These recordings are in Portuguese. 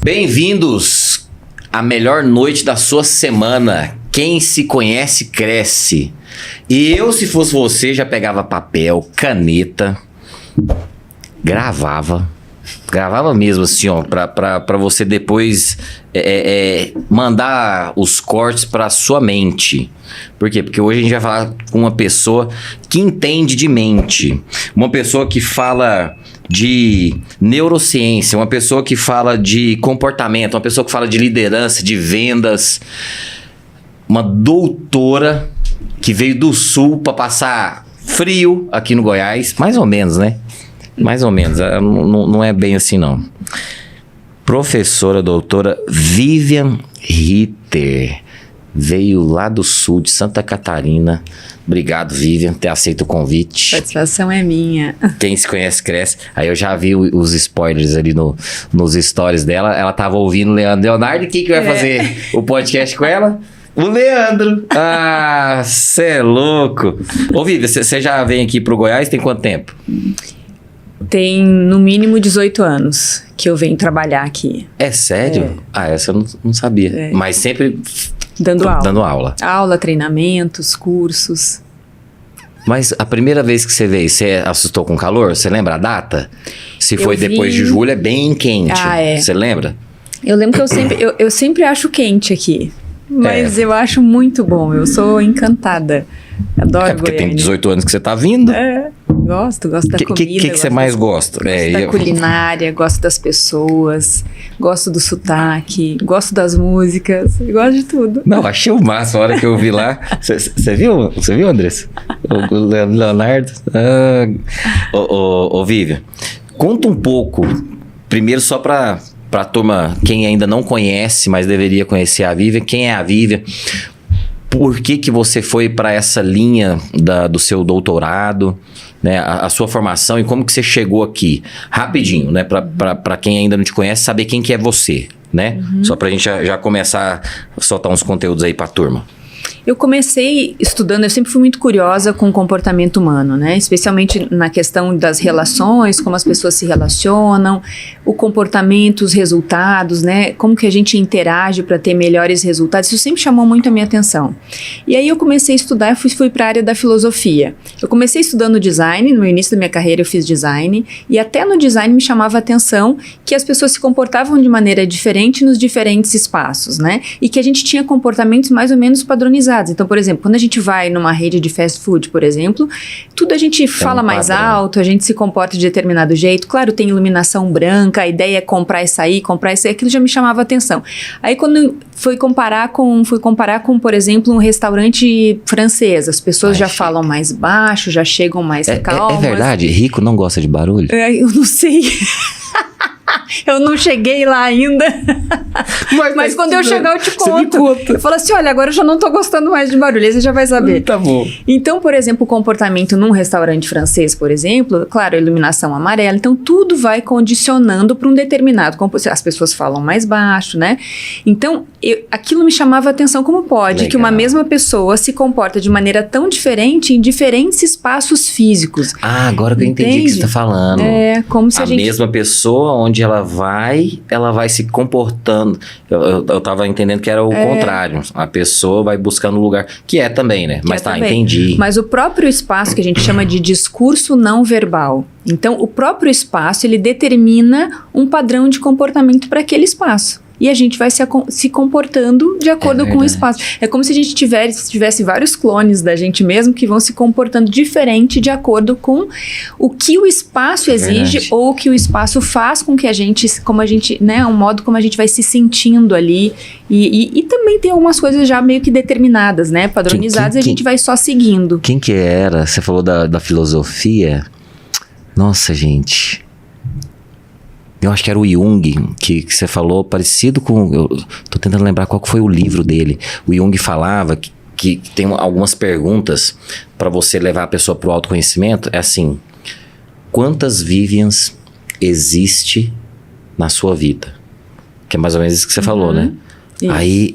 Bem-vindos à melhor noite da sua semana. Quem se conhece, cresce. E eu, se fosse você, já pegava papel, caneta, gravava mesmo assim, ó, pra você depois mandar os cortes pra sua mente. Por quê? Porque hoje a gente vai falar com uma pessoa que entende de mente, uma pessoa que fala de neurociência, uma pessoa que fala de comportamento, uma pessoa que fala de liderança, de vendas, uma doutora que veio do sul para passar frio aqui no Goiás, mais ou menos, né? Mais ou menos, não é bem assim não. Professora doutora Vivian Ritter, veio lá do sul de Santa Catarina. Obrigado, Vivian, por ter aceito o convite. A satisfação é minha. Quem se conhece, cresce. Aí eu já vi os spoilers ali nos stories dela. Ela tava ouvindo o Leandro. Leonardo, quem que vai fazer o podcast com ela? O Leandro. Ah, cê é louco. Ô, Vivian, você já vem aqui pro Goiás tem quanto tempo? Tem no mínimo 18 anos que eu venho trabalhar aqui. É sério? Ah, essa eu não sabia. Mas sempre dando aula. Dando aula. Aula, treinamentos, cursos. Mas a primeira vez que você veio, você assustou com calor? Você lembra a data? Se foi depois de julho, é bem quente. Ah, é. Você lembra? Eu lembro que eu sempre acho quente aqui. Mas eu acho muito bom. Eu sou encantada. Adoro porque Goiânia. tem 18 anos que você tá vindo. Gosto da comida. O que você mais gosta? Gosto da culinária, gosto das pessoas, gosto do sotaque, gosto das músicas, gosto de tudo. Não, achei o máximo a hora que eu vi lá. Você viu? Você viu, Andressa? O Leonardo? Ô, Vivian, conta um pouco, primeiro só pra turma, quem ainda não conhece, mas deveria conhecer a Vivian. Quem é a Vivian? Por que você foi para essa linha do seu doutorado, né? A sua formação e como que você chegou aqui? Rapidinho, né? Para quem ainda não te conhece, saber quem que é você, né? Só pra gente já começar a soltar uns conteúdos aí pra turma. Eu comecei estudando, eu sempre fui muito curiosa com o comportamento humano, né? Especialmente na questão das relações, como as pessoas se relacionam, o comportamento, os resultados, né? Como que a gente interage para ter melhores resultados. Isso sempre chamou muito a minha atenção. E aí eu comecei a estudar, fui para a área da filosofia. Eu comecei estudando design, no início da minha carreira eu fiz design, e até no design me chamava a atenção que as pessoas se comportavam de maneira diferente nos diferentes espaços, né? E que a gente tinha comportamentos mais ou menos padronizados. Então, por exemplo, quando a gente vai numa rede de fast food, por exemplo, tudo a gente fala mais alto, a gente se comporta de determinado jeito. Claro, tem iluminação branca, a ideia é comprar e sair, aquilo já me chamava a atenção. Aí quando fui comparar com, por exemplo, um restaurante francês, as pessoas já falam mais baixo, já chegam mais calmas. É verdade? Rico não gosta de barulho? Eu não sei. Eu não cheguei lá ainda. Mas quando eu chegar eu te conto. Você me conta. Eu falo assim, olha, agora eu já não tô gostando mais de barulho, aí você já vai saber. Tá bom. Então, por exemplo, o comportamento num restaurante francês, por exemplo, claro, a iluminação amarela, então tudo vai condicionando para um determinado as pessoas falam mais baixo, né? Então, aquilo me chamava a atenção, como pode que uma mesma pessoa se comporta de maneira tão diferente em diferentes espaços físicos. Ah, agora que eu entendi o que você tá falando. É, como se a gente... mesma pessoa, onde ela vai se comportando. Eu tava entendendo que era o contrário. A pessoa vai buscando um lugar, que é também, né? Mas entendi. Mas o próprio espaço, que a gente chama de discurso não verbal. Então, o próprio espaço, ele determina um padrão de comportamento para aquele espaço. E a gente vai se comportando de acordo com o espaço. É como se a gente tivesse vários clones da gente mesmo que vão se comportando diferente de acordo com o que o espaço exige ou o que o espaço faz com que né, um modo como a gente vai se sentindo ali. E também tem algumas coisas já meio que determinadas, né, padronizadas, e a gente vai só seguindo. Quem que era? Você falou da filosofia? Nossa, gente... Eu acho que era o Jung, que você falou, parecido com... Eu tô tentando lembrar qual que foi o livro dele. O Jung falava que tem algumas perguntas para você levar a pessoa pro autoconhecimento. É assim, quantas Vivians existe na sua vida? Que é mais ou menos isso que você falou, né? Isso. Aí,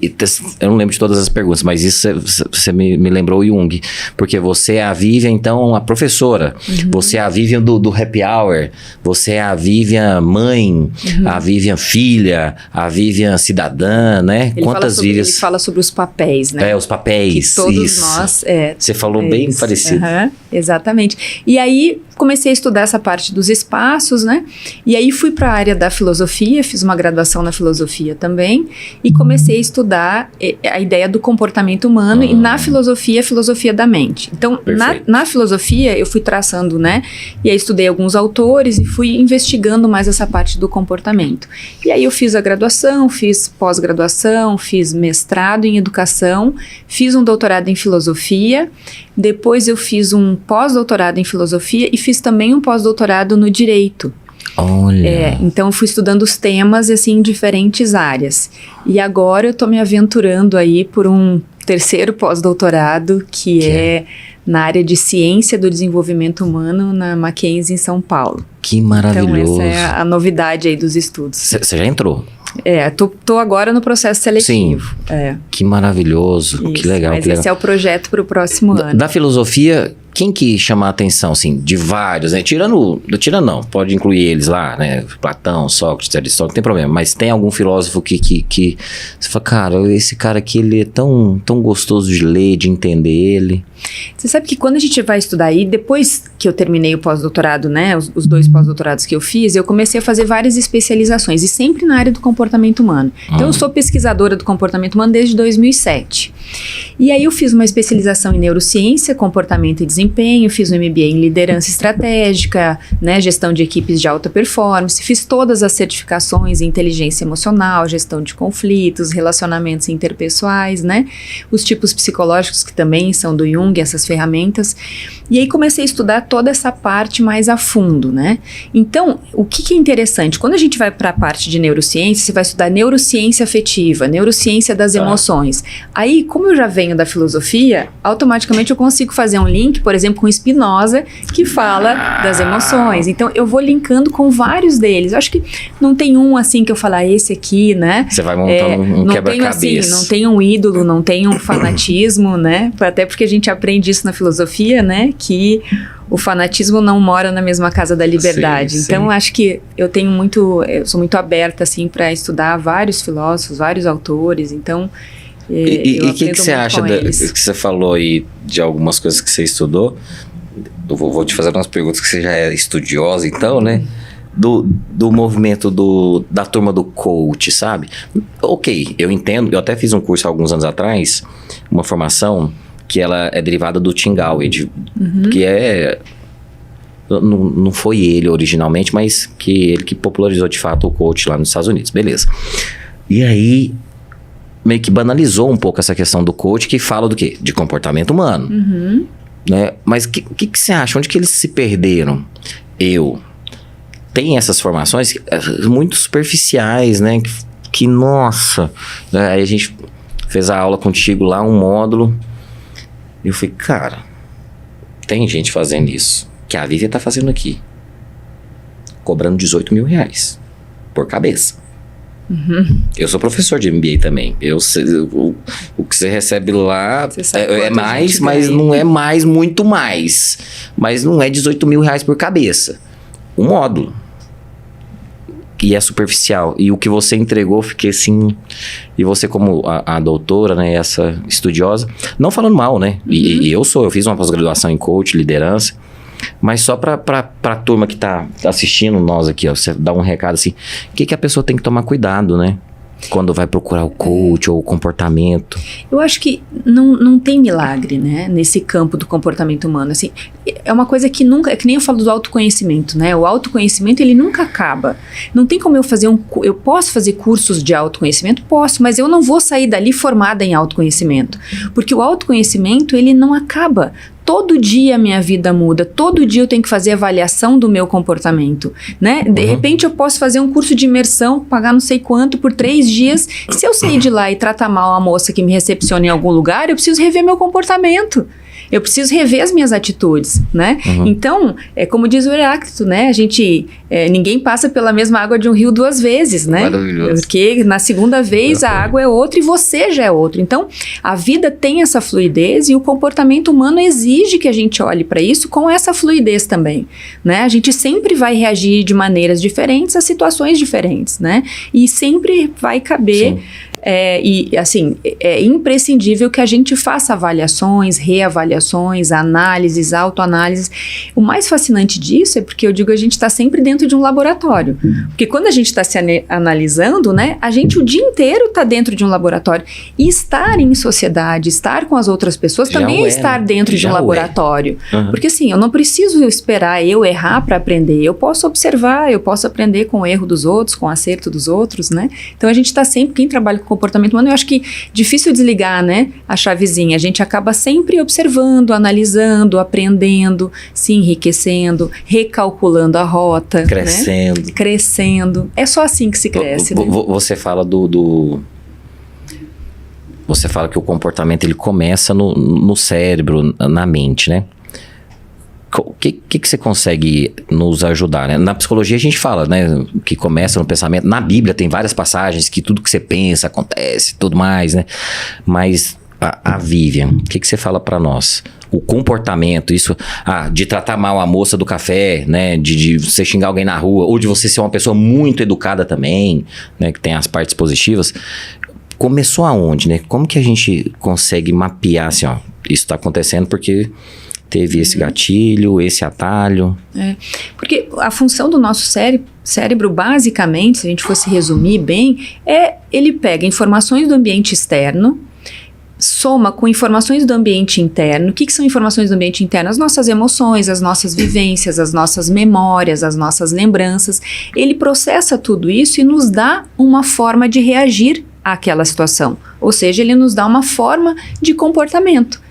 eu não lembro de todas as perguntas, mas isso você me lembrou o Jung. Porque você é a Vivian, então, a professora. Você é a Vivian do happy hour. Você é a Vivian mãe, a Vivian filha, a Vivian cidadã, né? Quantas Vivians... Ele fala sobre os papéis, né? Os papéis, que todos isso. nós... Você falou bem isso. parecido. Exatamente. E aí, comecei a estudar essa parte dos espaços, né? E aí, fui para a área da filosofia, fiz uma graduação na filosofia também, e comecei a estudar a ideia do comportamento humano e na filosofia, a filosofia da mente. Então, na filosofia, eu fui traçando, né? E aí, estudei alguns autores e fui investigando mais essa parte do comportamento. E aí, eu fiz a graduação, fiz pós-graduação, fiz mestrado em educação, fiz um doutorado em filosofia, depois eu fiz um pós-doutorado em filosofia e fiz também um pós-doutorado no direito. Olha. Então eu fui estudando os temas assim em diferentes áreas. E agora eu tô me aventurando aí por um terceiro pós-doutorado que é na área de ciência do desenvolvimento humano na Mackenzie em São Paulo. Que maravilhoso. Então essa é a novidade aí dos estudos. Você já entrou? Tô agora no processo seletivo. Sim. Que maravilhoso, Isso, que legal. Mas que legal. esse é o projeto para o próximo ano. Da filosofia, quem que chama a atenção, assim, de vários, né? Tirando não, pode incluir eles lá, né? Platão, Sócrates, Aristóteles, não tem problema. Mas tem algum filósofo que você fala, cara, esse cara aqui, ele é tão gostoso de ler, de entender ele. Você sabe que quando a gente vai estudar aí, depois que eu terminei o pós-doutorado, né, os dois pós-doutorados que eu fiz, eu comecei a fazer várias especializações, e sempre na área do comportamento humano. Então, eu sou pesquisadora do comportamento humano desde 2007. E aí, eu fiz uma especialização em neurociência, comportamento e desempenho, fiz um MBA em liderança estratégica, né, gestão de equipes de alta performance, fiz todas as certificações em inteligência emocional, gestão de conflitos, relacionamentos interpessoais, né, os tipos psicológicos que também são do Jung, essas ferramentas, e aí comecei a estudar toda essa parte mais a fundo, né? Então, o que é interessante? Quando a gente vai para a parte de neurociência, você vai estudar neurociência afetiva, neurociência das emoções. Aí, como eu já venho da filosofia, automaticamente eu consigo fazer um link, por exemplo, com Spinoza, que fala das emoções. Então, eu vou linkando com vários deles. Eu acho que não tem um assim que eu falar, esse aqui, né? Você vai montando um quebra-cabeça. Não tem um ídolo, não tem um fanatismo, né? Até porque a gente aprende isso na filosofia, né? Que o fanatismo não mora na mesma casa da liberdade. Sim, então, acho que eu sou muito aberta, assim, para estudar vários filósofos, vários autores. Então, e o que você acha que você falou aí de algumas coisas que você estudou? Eu vou te fazer umas perguntas que você já é estudiosa, então, né? Do movimento da turma do coach, sabe? Ok, eu entendo. Eu até fiz um curso há alguns anos atrás, uma formação que ela é derivada do Tim Gallwey, que é... Não foi ele originalmente, mas ele que popularizou de fato o coach lá nos Estados Unidos. Beleza. E aí, meio que banalizou um pouco essa questão do coach, que fala do quê? De comportamento humano. Né? Mas o que você acha? Onde que eles se perderam? Tem essas formações muito superficiais, né? Que nossa... Aí a gente fez a aula contigo lá, um módulo... E eu falei, cara, tem gente fazendo isso, que a Vivian tá fazendo aqui, cobrando 18 mil reais por cabeça. Eu sou professor de MBA também. Eu sei, o que você recebe lá é mais, mas não é mais, muito mais. Mas não é 18 mil reais por cabeça. Um módulo. E é superficial. E o que você entregou, eu fiquei assim... E você como a doutora, né? Essa estudiosa... Não falando mal, né? E eu fiz uma pós-graduação em coach, liderança. Mas só pra turma que tá assistindo nós aqui, ó. Você dá um recado assim... O que a pessoa tem que tomar cuidado, né? Quando vai procurar o coach ou o comportamento. Eu acho que não tem milagre, né? Nesse campo do comportamento humano. Assim, é uma coisa que nunca... É que nem eu falo do autoconhecimento, né? O autoconhecimento, ele nunca acaba. Não tem como eu fazer eu posso fazer cursos de autoconhecimento? Posso, mas eu não vou sair dali formada em autoconhecimento. Porque o autoconhecimento, ele não acaba. Todo dia a minha vida muda, todo dia eu tenho que fazer avaliação do meu comportamento, né? De repente eu posso fazer um curso de imersão, pagar não sei quanto por 3 dias. Se eu sair de lá e tratar mal a moça que me recepciona em algum lugar, eu preciso rever meu comportamento. eu preciso rever as minhas atitudes, né? Então, como diz o Heráclito, né? Ninguém passa pela mesma água de um rio 2 vezes, né? Porque na segunda vez a água é outra e você já é outro. Então, a vida tem essa fluidez e o comportamento humano exige que a gente olhe para isso com essa fluidez também, né? A gente sempre vai reagir de maneiras diferentes a situações diferentes, né? E sempre vai caber... é imprescindível que a gente faça avaliações, reavaliações, análises, autoanálises. O mais fascinante disso é porque eu digo, a gente está sempre dentro de um laboratório. Porque quando a gente está se analisando, né, a gente o dia inteiro está dentro de um laboratório. E estar em sociedade, estar com as outras pessoas também é estar dentro de um laboratório. Porque assim, eu não preciso esperar eu errar para aprender. Eu posso observar, eu posso aprender com o erro dos outros, com o acerto dos outros, né? Então a gente está sempre, quem trabalha com comportamento humano, eu acho que difícil desligar, né, a chavezinha. A gente acaba sempre observando, analisando, aprendendo, se enriquecendo, recalculando a rota. Crescendo. Né? Crescendo. É só assim que se cresce. Né? Você fala Você fala que o comportamento ele começa no cérebro, na mente, né? O que você consegue nos ajudar, né? Na psicologia a gente fala, né, que começa no pensamento. Na Bíblia tem várias passagens que tudo que você pensa acontece, tudo mais, né? Mas a Vivian, o que você fala para nós? O comportamento, isso, de tratar mal a moça do café, né? De você xingar alguém na rua, ou de você ser uma pessoa muito educada também, né? Que tem as partes positivas. Começou aonde, né? Como que a gente consegue mapear, assim, ó, isso tá acontecendo porque... teve esse gatilho, esse atalho. Porque a função do nosso cérebro, basicamente, se a gente fosse resumir bem, ele pega informações do ambiente externo, soma com informações do ambiente interno. O que são informações do ambiente interno? As nossas emoções, as nossas vivências, as nossas memórias, as nossas lembranças. Ele processa tudo isso e nos dá uma forma de reagir àquela situação. Ou seja, ele nos dá uma forma de comportamento.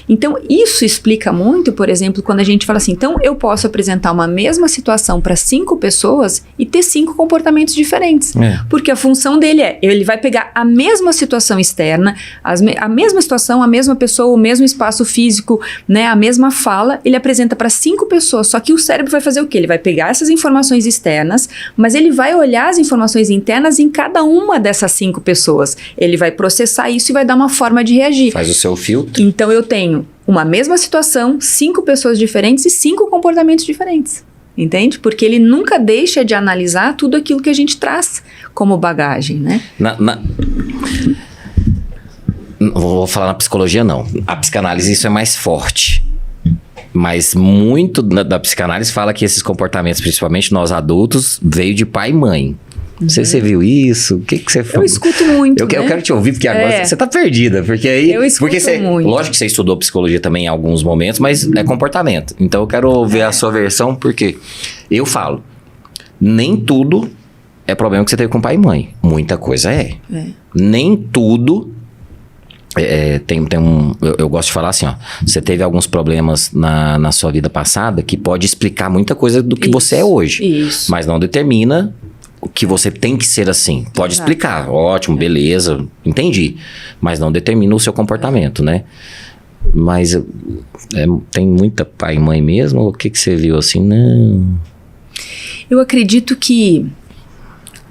Então, isso explica muito, por exemplo, quando a gente fala assim, então eu posso apresentar uma mesma situação para 5 pessoas e ter 5 comportamentos diferentes. Porque a função dele ele vai pegar a mesma situação externa, a mesma situação, a mesma pessoa, o mesmo espaço físico, né, a mesma fala, ele apresenta para 5 pessoas, só que o cérebro vai fazer o quê? Ele vai pegar essas informações externas, mas ele vai olhar as informações internas em cada uma dessas 5 pessoas. Ele vai processar isso e vai dar uma forma de reagir. Faz o seu filtro. Então, eu tenho uma mesma situação, 5 pessoas diferentes e 5 comportamentos diferentes, entende? Porque ele nunca deixa de analisar tudo aquilo que a gente traz como bagagem, né? Não vou falar na psicologia, não. A psicanálise, isso é mais forte. Mas muito da psicanálise fala que esses comportamentos, principalmente nós adultos, veio de pai e mãe. Você viu isso? O que você fala? Eu escuto muito, eu quero te ouvir, porque agora você tá perdida. Porque aí, eu escuto muito. Lógico que você estudou psicologia também em alguns momentos, mas é comportamento. Então eu quero ouvir a sua versão, porque eu falo, nem tudo é problema que você teve com pai e mãe. Muita coisa é. Nem tudo... eu gosto de falar assim, ó, você teve alguns problemas na sua vida passada que pode explicar muita coisa do que você é hoje. Isso. Mas não determina que você tem que ser assim. Pode explicar, ótimo, beleza, entendi. Mas não determina o seu comportamento, né? Mas tem muita pai e mãe mesmo? O que você viu assim? Não. Eu acredito que...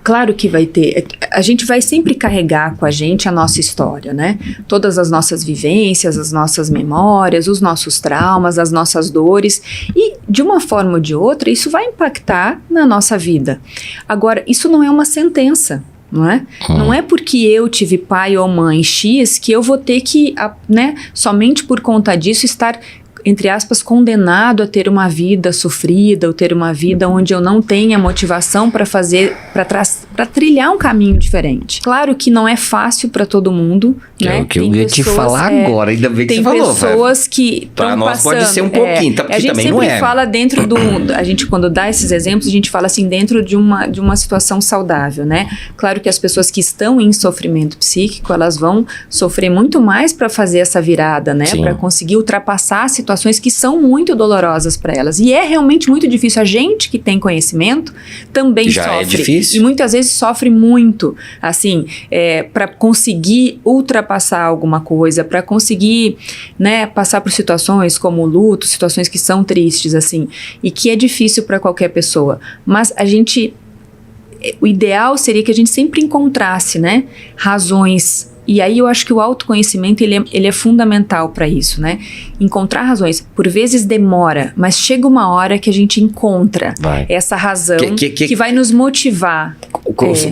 Claro que vai ter, a gente vai sempre carregar com a gente a nossa história, né? Todas as nossas vivências, as nossas memórias, os nossos traumas, as nossas dores. E, de uma forma ou de outra, isso vai impactar na nossa vida. Agora, isso não é uma sentença, não é? Não é porque eu tive pai ou mãe X que eu vou ter que, né, somente por conta disso, estar... entre aspas, condenado a ter uma vida sofrida, ou ter uma vida onde eu não tenha motivação para fazer, para trilhar um caminho diferente. Claro que não é fácil para todo mundo, né? É o que eu ia te falar agora, ainda bem que você falou. Tem pessoas que para nós pode ser um pouquinho, a gente também sempre não é. fala dentro a gente quando dá esses exemplos, a gente fala assim, dentro de uma situação saudável, né? Claro que as pessoas que estão em sofrimento psíquico, elas vão sofrer muito mais para fazer essa virada, né? Para conseguir ultrapassar a situação situações que são muito dolorosas para elas. E é realmente muito difícil. A gente que tem conhecimento também Já sofre. é difícil. E muitas vezes sofre muito, assim, para conseguir ultrapassar alguma coisa, para conseguir, né, passar por situações como o luto, situações que são tristes, assim, e que é difícil para qualquer pessoa. Mas o ideal seria que a gente sempre encontrasse, né, razões. E aí eu acho que o autoconhecimento ele é fundamental para isso, né? Encontrar razões. Por vezes demora, mas chega uma hora que a gente encontra essa razão que vai nos motivar.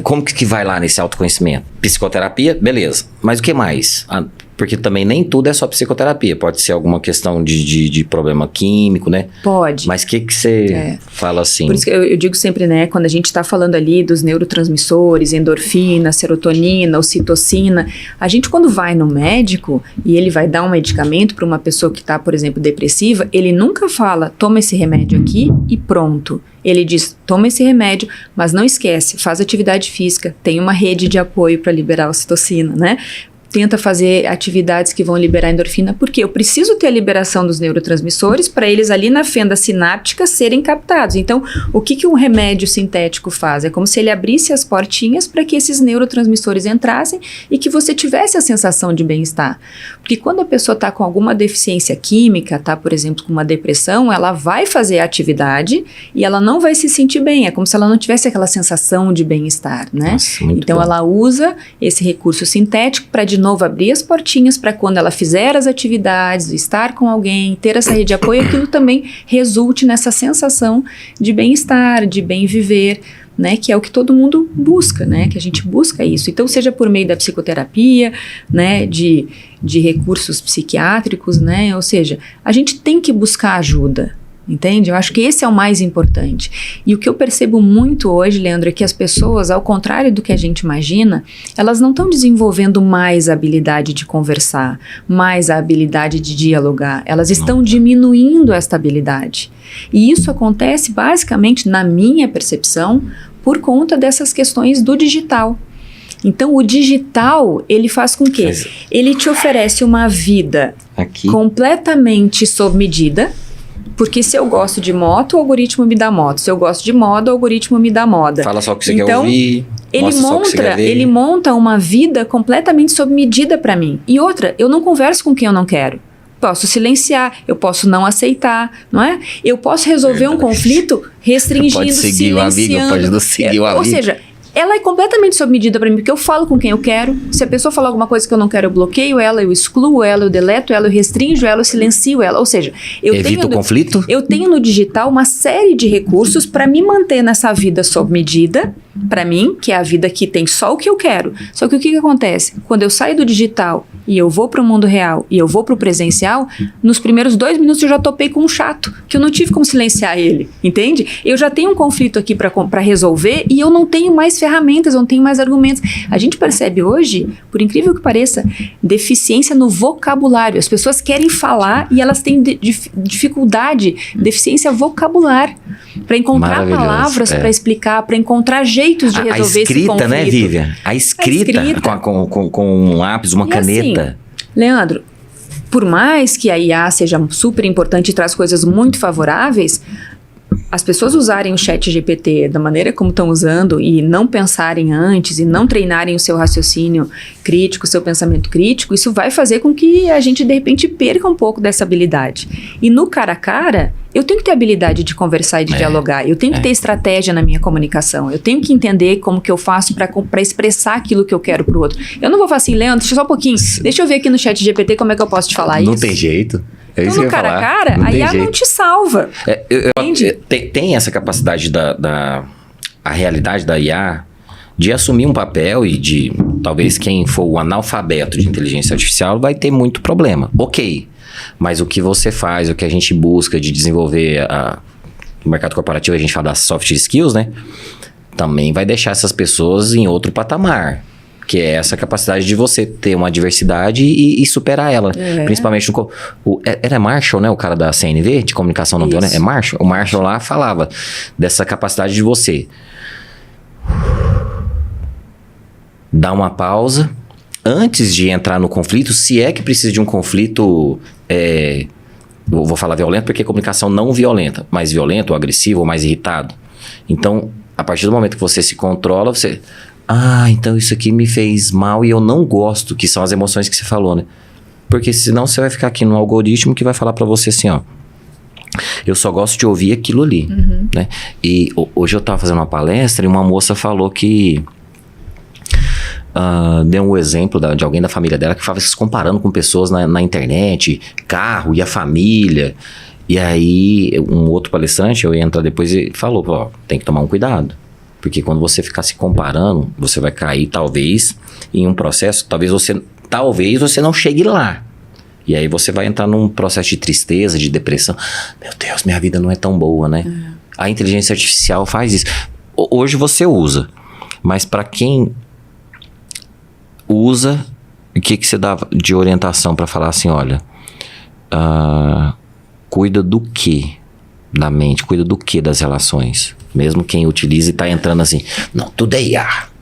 Como que vai lá nesse autoconhecimento? Psicoterapia, beleza. Mas o que mais? Porque também nem tudo é só psicoterapia. Pode ser alguma questão de problema químico, né? Pode. Mas o que você fala assim? Por isso que eu digo sempre, né? Quando a gente está falando ali dos neurotransmissores, endorfina, serotonina, ocitocina, a gente quando vai no médico e ele vai dar um medicamento para uma pessoa que está, por exemplo, depressiva, ele nunca fala, toma esse remédio aqui e pronto. Ele diz, toma esse remédio, mas não esquece, faz atividade física, tem uma rede de apoio para liberar a ocitocina, né? Tenta fazer atividades que vão liberar endorfina, porque eu preciso ter a liberação dos neurotransmissores para eles ali na fenda sináptica serem captados. Então, o que um remédio sintético faz? É como se ele abrisse as portinhas para que esses neurotransmissores entrassem e que você tivesse a sensação de bem-estar. Porque quando a pessoa está com alguma deficiência química, está, por exemplo, com uma depressão, ela vai fazer a atividade e ela não vai se sentir bem. É como se ela não tivesse aquela sensação de bem-estar, né? Nossa, então, bom. Ela usa esse recurso sintético para de novo abrir as portinhas para quando ela fizer as atividades, estar com alguém, ter essa rede de apoio, aquilo também resulte nessa sensação de bem-estar, de bem viver, né, que é o que todo mundo busca, né, que a gente busca isso. Então, seja por meio da psicoterapia, né, de recursos psiquiátricos, né, ou seja, a gente tem que buscar ajuda. Entende? Eu acho que esse é o mais importante. E o que eu percebo muito hoje, Leandro, é que as pessoas, ao contrário do que a gente imagina, elas não estão desenvolvendo mais a habilidade de conversar, mais a habilidade de dialogar. Elas estão diminuindo esta habilidade. E isso acontece basicamente, na minha percepção, por conta dessas questões do digital. Então, o digital, ele faz com que ele te oferece uma vida completamente sob medida. Porque se eu gosto de moto, o algoritmo me dá moto. Se eu gosto de moda, o algoritmo me dá moda. Fala só o que você quer ouvir. Ele monta uma vida completamente sob medida para mim. E outra, eu não converso com quem eu não quero. Posso silenciar, eu posso não aceitar, não é? Eu posso resolver um conflito restringindo, pode seguir silenciando. O amigo, pode não seguir o amigo. Ou seja, ela é completamente sob medida para mim, porque eu falo com quem eu quero. Se a pessoa falar alguma coisa que eu não quero, eu bloqueio ela, eu excluo ela, eu deleto ela, eu restringo ela, eu silencio ela. Ou seja, evita o conflito? Eu tenho no digital uma série de recursos para me manter nessa vida sob medida, para mim, que é a vida que tem só o que eu quero. Só que o que acontece? Quando eu saio do digital e eu vou para o mundo real e eu vou para o presencial, nos primeiros 2 minutos eu já topei com um chato, que eu não tive como silenciar ele, entende? Eu já tenho um conflito aqui para resolver e eu não tenho mais ferramentas, eu não tenho mais argumentos. A gente percebe hoje, por incrível que pareça, deficiência no vocabulário. As pessoas querem falar e elas têm dificuldade, deficiência vocabular, para encontrar palavras para explicar, para encontrar jeitos de resolver esse conflito. A escrita, né, Vivian? A escrita. Com um lápis, uma caneta. Assim, Leandro, por mais que a IA seja super importante e traz coisas muito favoráveis, as pessoas usarem o ChatGPT da maneira como estão usando e não pensarem antes e não treinarem o seu raciocínio crítico, o seu pensamento crítico, isso vai fazer com que a gente, de repente, perca um pouco dessa habilidade. E no cara a cara, eu tenho que ter habilidade de conversar e de dialogar. Eu tenho que ter estratégia na minha comunicação. Eu tenho que entender como que eu faço para expressar aquilo que eu quero pro outro. Eu não vou falar assim, Leandro, deixa só um pouquinho. Deixa eu ver aqui no ChatGPT como é que eu posso te falar isso. Não tem jeito. Então, no cara a cara, a IA não te salva. Tem essa capacidade a realidade da IA de assumir um papel e de, talvez quem for o analfabeto de inteligência artificial vai ter muito problema. Ok, mas o que você faz, o que a gente busca de desenvolver no mercado corporativo, a gente fala das soft skills, né? Também vai deixar essas pessoas em outro patamar. Que é essa capacidade de você ter uma diversidade e superar ela. Principalmente era Marshall, né? O cara da CNV, de comunicação não violenta. É Marshall? O Marshall lá falava dessa capacidade de você dar uma pausa antes de entrar no conflito, se é que precisa de um conflito Eu vou falar violento porque comunicação não violenta, mais violento, ou agressivo, ou mais irritado. Então, a partir do momento que você se controla, você... então isso aqui me fez mal e eu não gosto, que são as emoções que você falou, né? Porque senão você vai ficar aqui no algoritmo que vai falar pra você assim, ó... Eu só gosto de ouvir aquilo ali, né? E hoje eu tava fazendo uma palestra e uma moça falou que... deu um exemplo de alguém da família dela que estava se comparando com pessoas na internet, carro e a família. E aí, um outro palestrante, eu ia entrar depois e falou, ó, tem que tomar um cuidado. Porque quando você ficar se comparando, você vai cair, talvez, em um processo, talvez você não chegue lá. E aí você vai entrar num processo de tristeza, de depressão. Meu Deus, minha vida não é tão boa, né? A inteligência artificial faz isso. Hoje você usa, mas para quem usa, o que você dá de orientação para falar assim, olha, cuida do que da mente, cuida do que das relações, mesmo quem utiliza e tá entrando assim, não, tudo é IA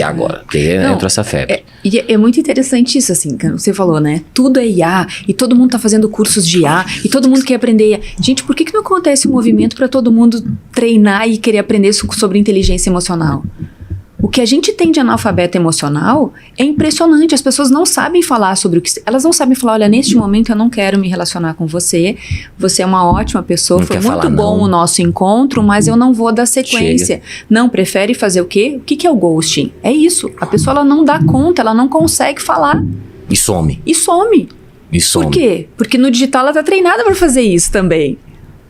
agora, porque entra essa febre. É muito interessante isso, assim, que você falou, né? Tudo é IA, e todo mundo tá fazendo cursos de IA, e todo mundo quer aprender IA. Gente, por que não acontece um movimento para todo mundo treinar e querer aprender sobre inteligência emocional? O que a gente tem de analfabeto emocional é impressionante. As pessoas não sabem falar sobre o que... Elas não sabem falar, olha, neste momento eu não quero me relacionar com você. Você é uma ótima pessoa, foi muito bom o nosso encontro, mas eu não vou dar sequência. Não, prefere fazer o quê? O que é o ghosting? É isso. A pessoa ela não dá conta, ela não consegue falar. E some. Por quê? Porque no digital ela tá treinada para fazer isso também.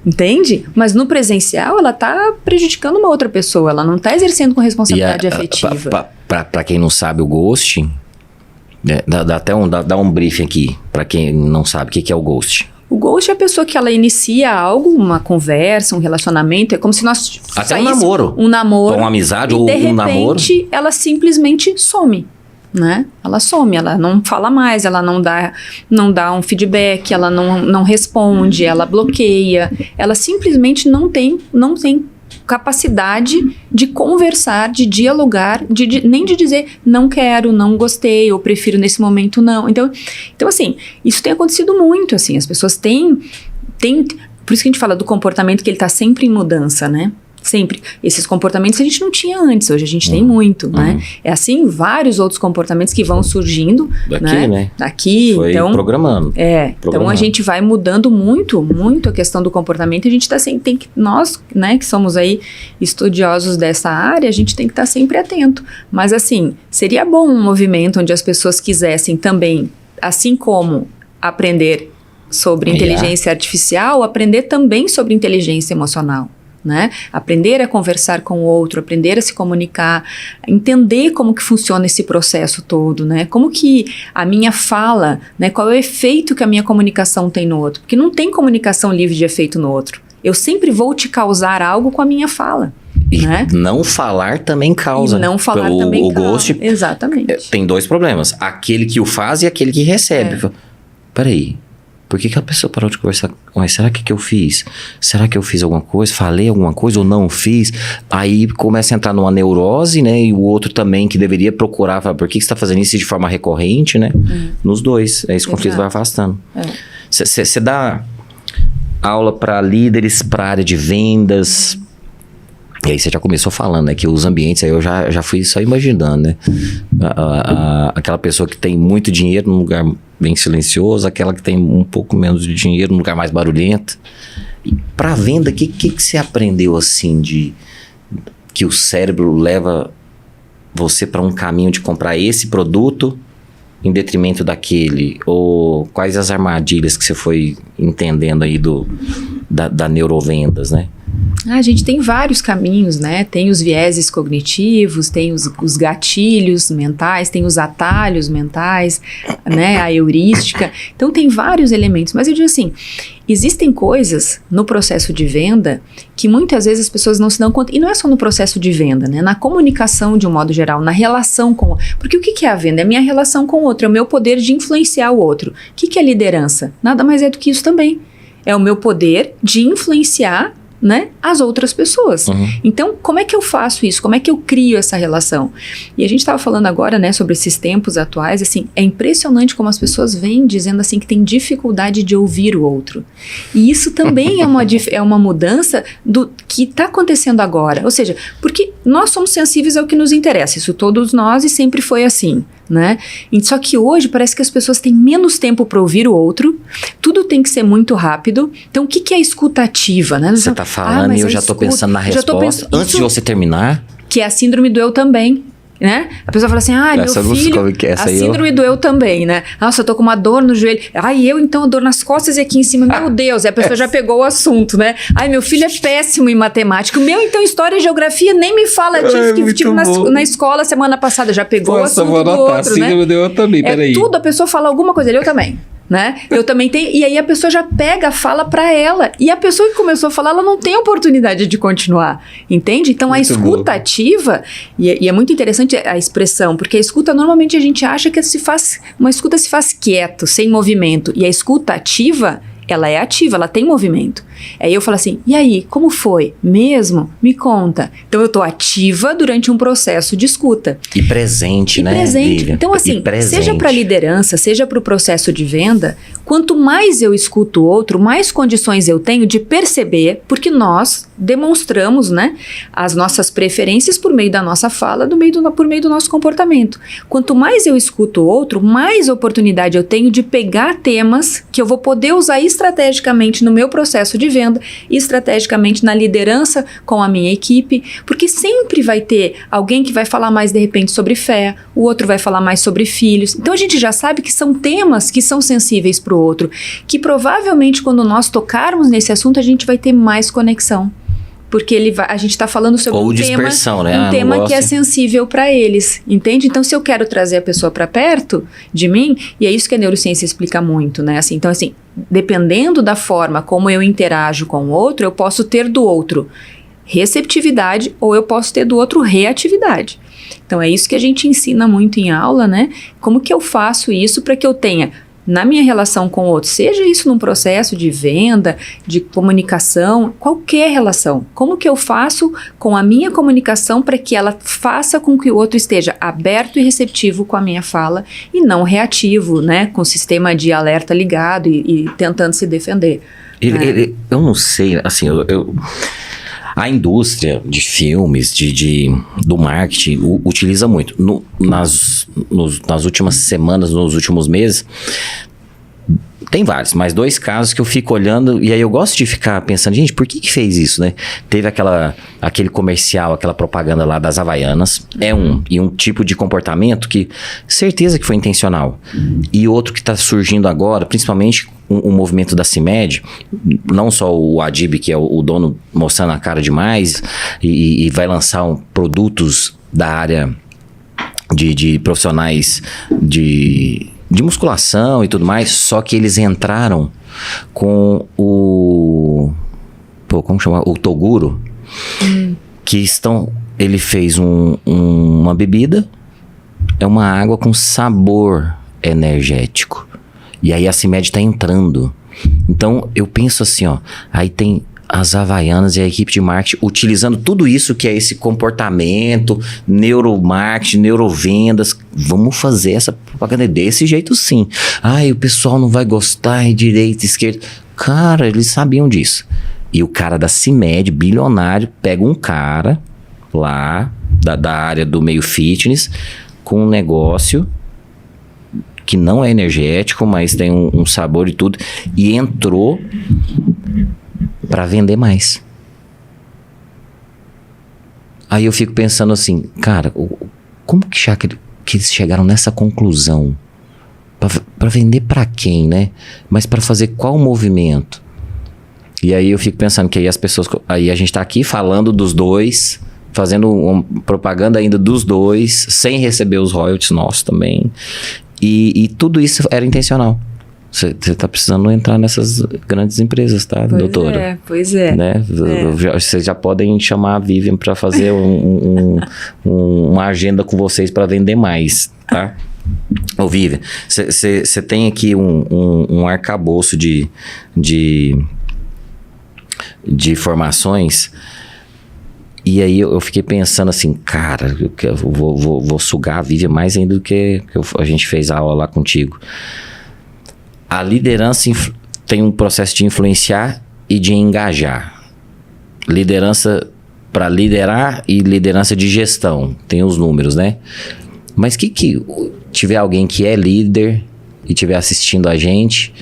Entende? Mas no presencial ela tá prejudicando uma outra pessoa, ela não tá exercendo com responsabilidade afetiva. Pra quem não sabe o ghosting, dá um briefing aqui, pra quem não sabe, o que é o ghosting? O ghost é a pessoa que ela inicia algo, uma conversa, um relacionamento, é como se nós até um namoro. Um namoro. Ou uma amizade, ou um namoro. De repente, ela simplesmente some. Né? Ela some, ela não fala mais, ela não dá um feedback, ela não responde, ela bloqueia, ela simplesmente não tem capacidade de conversar, de dialogar, nem de dizer não quero, não gostei, ou prefiro nesse momento não. Então assim, isso tem acontecido muito, assim, as pessoas têm, por isso que a gente fala do comportamento que ele está sempre em mudança, né? Sempre. Esses comportamentos a gente não tinha antes, hoje a gente tem muito, né? É assim, vários outros comportamentos que vão surgindo. Daqui, né? Daqui, foi então... programando. Então a gente vai mudando muito a questão do comportamento, a gente tá sempre, nós, né, que somos aí estudiosos dessa área, a gente tem que estar sempre atento. Mas assim, seria bom um movimento onde as pessoas quisessem também, assim como aprender sobre inteligência artificial, aprender também sobre inteligência emocional. Né? Aprender a conversar com o outro, aprender a se comunicar, entender como que funciona esse processo todo, né? Como que a minha fala, né? Qual é o efeito que a minha comunicação tem no outro? Porque não tem comunicação livre de efeito no outro. Eu sempre vou te causar algo com a minha fala. E né? não falar também causa. E não falar também causa. Ghost, exatamente. Tem dois problemas. Aquele que o faz e aquele que recebe. Peraí. Por que a pessoa parou de conversar? Mas será que eu fiz? Será que eu fiz alguma coisa? Falei alguma coisa ou não fiz? Aí começa a entrar numa neurose, né? E o outro também que deveria procurar, falar, por que você está fazendo isso de forma recorrente, né? Nos dois. Esse conflito vai afastando. Você dá aula para líderes, para área de vendas. E aí você já começou falando, né? Que os ambientes, aí eu já fui só imaginando, né? Aquela pessoa que tem muito dinheiro num lugar bem silencioso, aquela que tem um pouco menos de dinheiro num lugar mais barulhento. E pra venda, o que você aprendeu assim de que o cérebro leva você para um caminho de comprar esse produto em detrimento daquele? Ou quais as armadilhas que você foi entendendo aí da neurovendas, né? A gente tem vários caminhos, né? Tem os vieses cognitivos, tem os gatilhos mentais, tem os atalhos mentais, né? A heurística. Então, tem vários elementos. Mas eu digo assim, existem coisas no processo de venda que muitas vezes as pessoas não se dão conta. E não é só no processo de venda, né? Na comunicação, de um modo geral, na relação com... Porque o que é a venda? É a minha relação com o outro, é o meu poder de influenciar o outro. O que é liderança? Nada mais é do que isso também. É o meu poder de influenciar né, as outras pessoas. Então, como é que eu faço isso? Como é que eu crio essa relação? E a gente estava falando agora, né, sobre esses tempos atuais, assim, é impressionante como as pessoas vêm dizendo assim que tem dificuldade de ouvir o outro. E isso também é uma mudança do que está acontecendo agora. Ou seja, porque nós somos sensíveis ao que nos interessa, isso todos nós e sempre foi assim, né? Só que hoje parece que as pessoas têm menos tempo para ouvir o outro, tudo tem que ser muito rápido. Então, o que é a escuta ativa, né? Você tá falando e eu já tô pensando na resposta antes de você terminar. Que é a síndrome do eu também, né? A pessoa fala assim, meu filho, a síndrome do eu também, né? Nossa, eu tô com uma dor no joelho. Eu então, dor nas costas e aqui em cima. Meu Deus, a pessoa já pegou o assunto, né? Meu filho é péssimo em matemática. O meu, então, história e geografia, nem me fala disso, que tive na escola semana passada. Já pegou o assunto do outro, né? Síndrome do eu também, peraí. Tudo, a pessoa fala alguma coisa, eu também. Né? Eu também tenho, e aí a pessoa já pega, fala pra ela, e a pessoa que começou a falar, ela não tem oportunidade de continuar, entende? Então a escuta ativa, e é muito interessante a expressão, porque a escuta normalmente a gente acha que uma escuta se faz quieto, sem movimento, e a escuta ativa, ela é ativa, ela tem movimento. Aí eu falo assim, e aí, como foi? Mesmo? Me conta. Então eu tô ativa durante um processo de escuta. E presente, né? Presente. Vivian? Então assim, seja para liderança, seja para o processo de venda, quanto mais eu escuto o outro, mais condições eu tenho de perceber, porque nós demonstramos, né, as nossas preferências por meio da nossa fala, por meio do nosso comportamento. Quanto mais eu escuto o outro, mais oportunidade eu tenho de pegar temas que eu vou poder usar estrategicamente no meu processo de venda, estrategicamente na liderança com a minha equipe, porque sempre vai ter alguém que vai falar mais de repente sobre fé, o outro vai falar mais sobre filhos. Então a gente já sabe que são temas que são sensíveis para o outro, que provavelmente quando nós tocarmos nesse assunto a gente vai ter mais conexão. Porque a gente está falando sobre um tema que é sensível para eles, entende? Então, se eu quero trazer a pessoa para perto de mim, e é isso que a neurociência explica muito, né? Assim, então, assim, dependendo da forma como eu interajo com o outro, eu posso ter do outro receptividade ou eu posso ter do outro reatividade. Então, é isso que a gente ensina muito em aula, né? Como que eu faço isso para que eu tenha na minha relação com o outro, seja isso num processo de venda, de comunicação, qualquer relação. Como que eu faço com a minha comunicação para que ela faça com que o outro esteja aberto e receptivo com a minha fala e não reativo, né? Com o sistema de alerta ligado e tentando se defender. Eu não sei, assim, a indústria de filmes, do marketing, utiliza muito. Nas últimas semanas, nos últimos meses, tem vários, mas 2 casos que eu fico olhando, e aí eu gosto de ficar pensando, gente, por que fez isso, né? Teve aquele comercial, aquela propaganda lá das Havaianas, e um tipo de comportamento que, certeza que foi intencional. E outro que está surgindo agora, principalmente o movimento da CIMED, não só o Adib, que é o dono, mostrando a cara demais, e vai lançar produtos da área de profissionais de musculação e tudo mais, só que eles entraram com como chama? O Toguro, que ele fez uma bebida, é uma água com sabor energético. E aí a CIMED tá entrando. Então, eu penso assim, aí tem as Havaianas e a equipe de marketing utilizando tudo isso que é esse comportamento, neuromarketing, neurovendas. Vamos fazer essa propaganda desse jeito sim. O pessoal não vai gostar, direita, esquerda. Cara, eles sabiam disso. E o cara da CIMED, bilionário, pega um cara lá da área do meio fitness com um negócio que não é energético, mas tem um sabor e tudo, e entrou para vender mais. Aí eu fico pensando assim, cara, como que eles chegaram nessa conclusão? Para vender para quem, né? Mas para fazer qual movimento? E aí eu fico pensando que aí a gente tá aqui falando dos dois, fazendo uma propaganda ainda dos dois, sem receber os royalties nossos também. E tudo isso era intencional. Você tá precisando entrar nessas grandes empresas, tá, doutora? Pois é. Né? Vocês já podem chamar a Vivian para fazer uma agenda com vocês para vender mais, tá? Ô, Vivian, você tem aqui um arcabouço de de formações. E aí eu fiquei pensando assim, cara, eu vou sugar a Vivian mais ainda do que a gente fez a aula lá contigo. A liderança tem um processo de influenciar e de engajar. Liderança para liderar e liderança de gestão. Tem os números, né? Mas que tiver alguém que é líder e estiver assistindo a gente,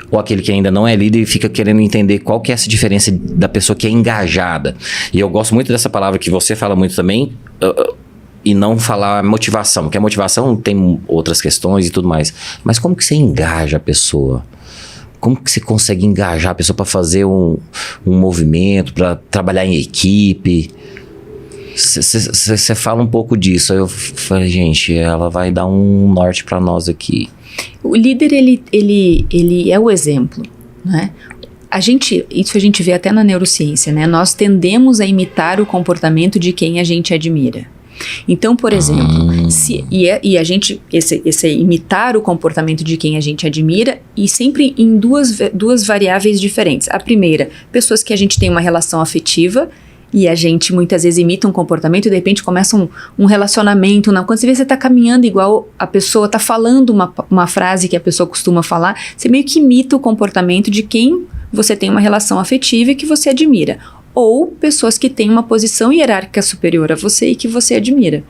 ou aquele que ainda não é líder e fica querendo entender qual que é essa diferença da pessoa que é engajada. E eu gosto muito dessa palavra que você fala muito também, e não falar motivação, porque a motivação tem outras questões e tudo mais. Mas como que você engaja a pessoa? Como que você consegue engajar a pessoa para fazer um movimento, para trabalhar em equipe? Você fala um pouco disso. Aí eu falei, gente, ela vai dar um norte para nós aqui. O líder, ele é o exemplo, né? Isso a gente vê até na neurociência, né? Nós tendemos a imitar o comportamento de quem a gente admira. Então, por exemplo, esse imitar o comportamento de quem a gente admira, e sempre em duas variáveis diferentes. A primeira, pessoas que a gente tem uma relação afetiva, e a gente muitas vezes imita um comportamento e de repente começa um relacionamento. Quando você vê, você está caminhando igual a pessoa, está falando uma frase que a pessoa costuma falar, você meio que imita o comportamento de quem você tem uma relação afetiva e que você admira. Ou pessoas que têm uma posição hierárquica superior a você e que você admira.